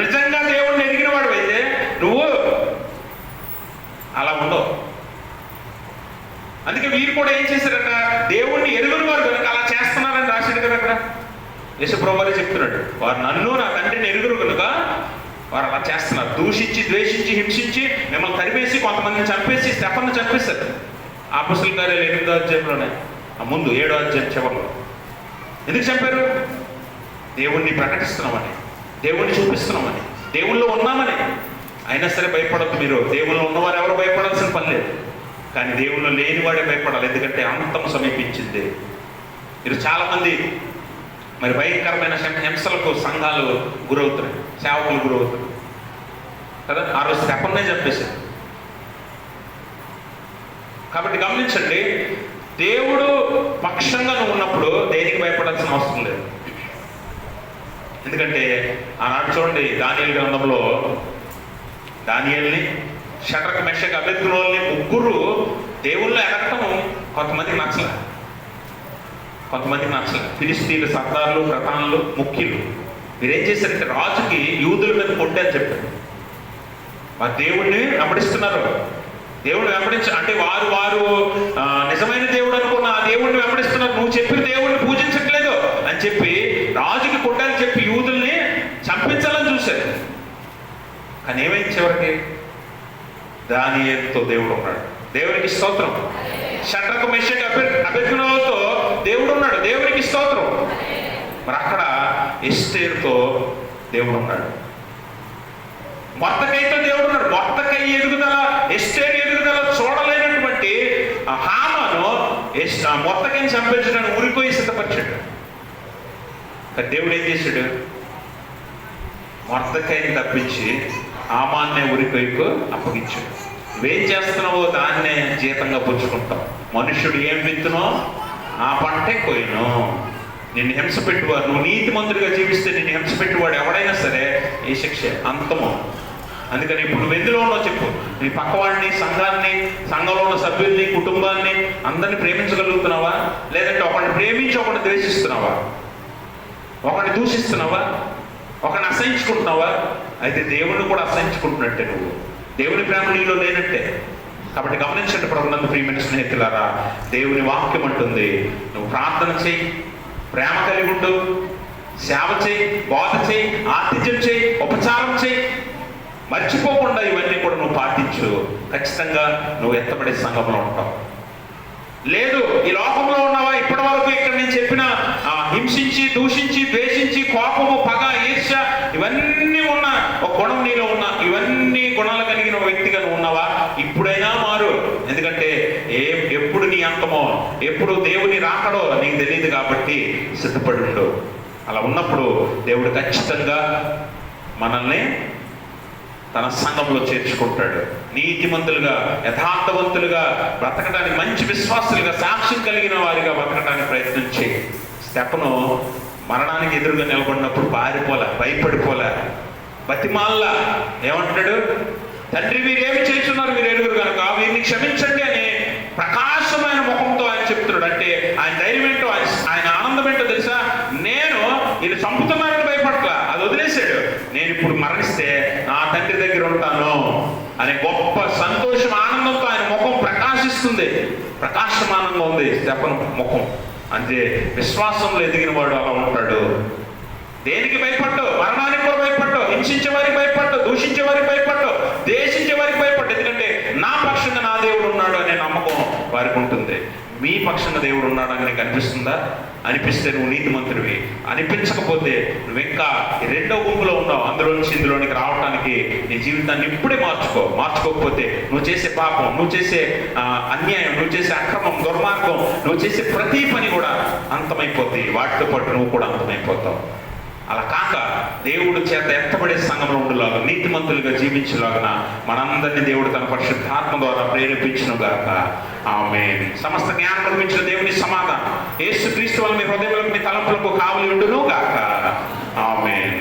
నిజంగా దేవుడిని ఎరిగిన వాడు అయితే నువ్వు అలా ఉండవు. అందుకే వీరు కూడా ఏం చేశారట? దేవుణ్ణి ఎరుగని వారు కనుక అలా చేస్తున్నారని రాశాడు కదా అక్కడ. యేసుప్రభువు వారే చెప్తున్నాడు, వారు నన్ను నా తండ్రిని ఎరుగురు కనుక వారు అలా చేస్తున్నారు. దూషించి, ద్వేషించి, హింసించి, మిమ్మల్ని తరిమేసి, కొంతమందిని చంపేసి, స్టెఫన్ను చంపేశారు. అపొస్తలుల కార్యాలు 8వ అధ్యాయంలోనే, ముందు 7వ అధ్యాయం చివరిలో. ఎందుకు చంపారు? దేవుణ్ణి ప్రకటిస్తున్నామని, దేవుణ్ణి చూపిస్తున్నామని, దేవుళ్ళో ఉన్నామని. అయినా సరే భయపడద్దు మీరు. దేవుళ్ళు ఉన్నవారు ఎవరు భయపడాల్సిన పని లేదు, కానీ దేవుళ్ళు లేనివాడే భయపడాలి. ఎందుకంటే అంతం సమీపించింది. మీరు చాలామంది మరి భయంకరమైన హింసలకు సంఘాలు గురవుతున్నాయి, సేవకులు గురవుతున్నాయి కదా. ఆ రోజు స్టెఫన్నే చంపేశారు. కాబట్టి గమనించండి, దేవుడు పక్షంగా నువ్వు ఉన్నప్పుడు దేనికి భయపడాల్సిన అవసరం లేదు. ఎందుకంటే ఆనాడు చూడండి, దానియేలు గ్రంథంలో దానియేలుని, షడ్రక్ మెషక్ అబేద్నెగోల్ని ముగ్గురు దేవుళ్ళు ఎదగటం కొంతమందికి నచ్చలే. ఫిలిష్తీయులు, సర్దార్లు, ప్రధానులు, ముఖ్యులు మీరేం చేశారంటే రాజుకి యూదుల మీద కొట్టే అని చెప్పారు. వారు దేవుణ్ణి వెంబడిస్తున్నారు. దేవుడిని అంటే వారు నిజమైన దేవుడు అనుకున్న ఆ దేవుడిని వెంబడిస్తున్నారు. నువ్వు చెప్పిన దేవుడిని పూజించట్లేదు అని చెప్పి రాజుకి కొట్టాలని చెప్పి యూదుల్ని చంపించాలని చూశారు. కానీ ఏమైంది? చివరికి దానియేలుతో దేవుడు ఉన్నాడు. దేవునికి స్తోత్రం. షడ్రక్ మెషక్ అబేద్నెగోతో దేవుడు ఉన్నాడు. దేవునికి స్తోత్రం. మరి అక్కడ ఎస్తేరుతో దేవుడు ఉన్నాడు. మొర్దెకైతో దేవుడు ఉన్నాడు. మొర్దెకై ఎదుగుదల, ఎస్తేరు ఎదుగుదల చూడలేనటువంటి చంపించడానికి ఉరిపోయి సిద్ధపరిచాడు. దేవుడు ఏం చేశాడు? మొర్దెకైని తప్పించి హామాన్నే ఉరికొయ్యకు అప్పగించాడు. నువ్వేం చేస్తున్నావో దాన్నే జీతంగా పుచ్చుకుంటావు. మనుష్యుడు ఏం విత్తునో ఆ పంటే కొయ్యను. నిన్ను హింస పెట్టువాడు, నువ్వు నీతిమంతుడిగా జీవిస్తే నిన్ను హింస పెట్టువాడు ఎవడైనా సరే ఈ శిక్ష అంతము. అందుకని ఇప్పుడు నువ్వు ఎందులో ఉన్నావు చెప్పు. నీ పక్కవాడిని, సంఘంలో ఉన్న సభ్యుల్ని, కుటుంబాన్ని అందరినీ ప్రేమించగలుగుతున్నావా? లేదంటే ఒకరిని ప్రేమించి ఒకరిని ద్వేషిస్తున్నావా? ఒకరిని దూషిస్తున్నావా? ఒకరిని అసహించుకుంటున్నావా? అయితే దేవుడిని కూడా అసహించుకుంటున్నట్టే, నువ్వు దేవుని ప్రేమ నీలో లేనట్టే. కాబట్టి గమనించండి ప్రభునందు ప్రియమైన స్నేహితులారా, దేవుని వాక్యం అంటుంది, నువ్వు ప్రార్థన చేయి, ప్రేమ కలిగి ఉండు, సేవ చేయి, బోధ చేయి, ఆతిథ్యం చేయి, ఉపచారం చేయి, మర్చిపోకుండా ఇవన్నీ కూడా నువ్వు పాటించు. ఖచ్చితంగా నువ్వు ఎత్తబడే సంఘంలో ఉంటావు. లేదు ఈ లోకంలో ఉన్నావా, ఇప్పటి వరకు ఇక్కడ నేను చెప్పిన హింసించి, దూషించి, ద్వేషించి, కోపము, పగ, ఈర్ష్య ఇవన్నీ ఉన్న ఒక గుణం నీలో ఉన్న, ఇవన్నీ గుణాలు కలిగిన వ్యక్తిగా నువ్వు ఉన్నావా? ఇప్పుడైనా మారు. ఎందుకంటే ఎప్పుడు నీ అంతమో, ఎప్పుడు దేవుని రాకడో నీకు తెలియదు. కాబట్టి సిద్ధపడి ఉండు. అలా ఉన్నప్పుడు దేవుడు ఖచ్చితంగా మనల్ని తన సంఘంలో చేర్చుకుంటాడు. నీతిమంతులుగా, యథార్థవంతులుగా బ్రతకడానికి, మంచి విశ్వాసులుగా, సాక్ష్యం కలిగిన వారిగా బ్రతకడానికి ప్రయత్నించి, స్టెఫను మరణానికి ఎదురుగా నిలబడినప్పుడు పారిపోలే, భయపడిపోలే, బతిమాల్లా. ఏమంటాడు? తండ్రి వీరేమి చేస్తున్నారు, వీరు ఎరుగురు కనుక వీరిని క్షమించండి అని ప్రకాశమైన ముఖంతో ఆయన చెప్తున్నాడు. అంటే ఆయన ధైర్యం ఏంటో, ఆయన ఆనందం ఏంటో తెలుసా? నేను వీళ్ళు చంపుతున్నారని భయపడట్లా, అది వదిలేశాడు. నేను ఇప్పుడు మరణిస్తే నా తండ్రి దగ్గర ఉంటాను అనే గొప్ప సంతోషం, ఆనందంతో ఆయన ముఖం ప్రకాశిస్తుంది. ప్రకాశమానంగా ఉంది స్టెఫను ముఖం. అంటే విశ్వాసంలో ఎదిగిన వాడు అలా ఉంటాడు. దేనికి భయపడ్డు? మరణానికి కూడా భయపడ్డు, హింసించే వారికి భయపడ్డు, దూషించే వారికి భయపడ్డు, దేశించే వారికి భయపడ్డు. ఎందుకంటే నా పక్షంగా నా దేవుడు ఉన్నాడు అనే నమ్మకం వారికి ఉంటుంది. మీ పక్షంగా దేవుడు ఉన్నాడని నీకు అనిపిస్తుందా? అనిపిస్తే నువ్వు నీతిమంతుడివి. అనిపించకపోతే నువ్వు ఇంకా రెండో గుంపులో ఉన్నావు. అందులోంచి ఇందులోనికి రావడానికి నీ జీవితాన్ని ఇప్పుడే మార్చుకోకపోతే నువ్వు చేసే పాపం, నువ్వు చేసే అన్యాయం, నువ్వు చేసే అక్రమం, దుర్మార్గం, నువ్వు చేసే ప్రతి పని కూడా అంతమైపోతుంది. వాటితో పాటు నువ్వు కూడా అంతమైపోతావు. అలా కాక దేవుడు చేత ఎత్తబడే సంఘంలో ఉండేలాగా, నీతిమంతులుగా జీవించేలాగా మనందరినీ దేవుడు తన పరిశుద్ధాత్మ ద్వారా ప్రేరేపించును గాక. ఆమేన్. సమస్త జ్ఞానం కల్పించిన దేవుని సమాధానం యేసుక్రీస్తు వల్ల మీ హృదయంలో, మీ తలంపులకు కావలి ఉండును గాక. ఆమేన్.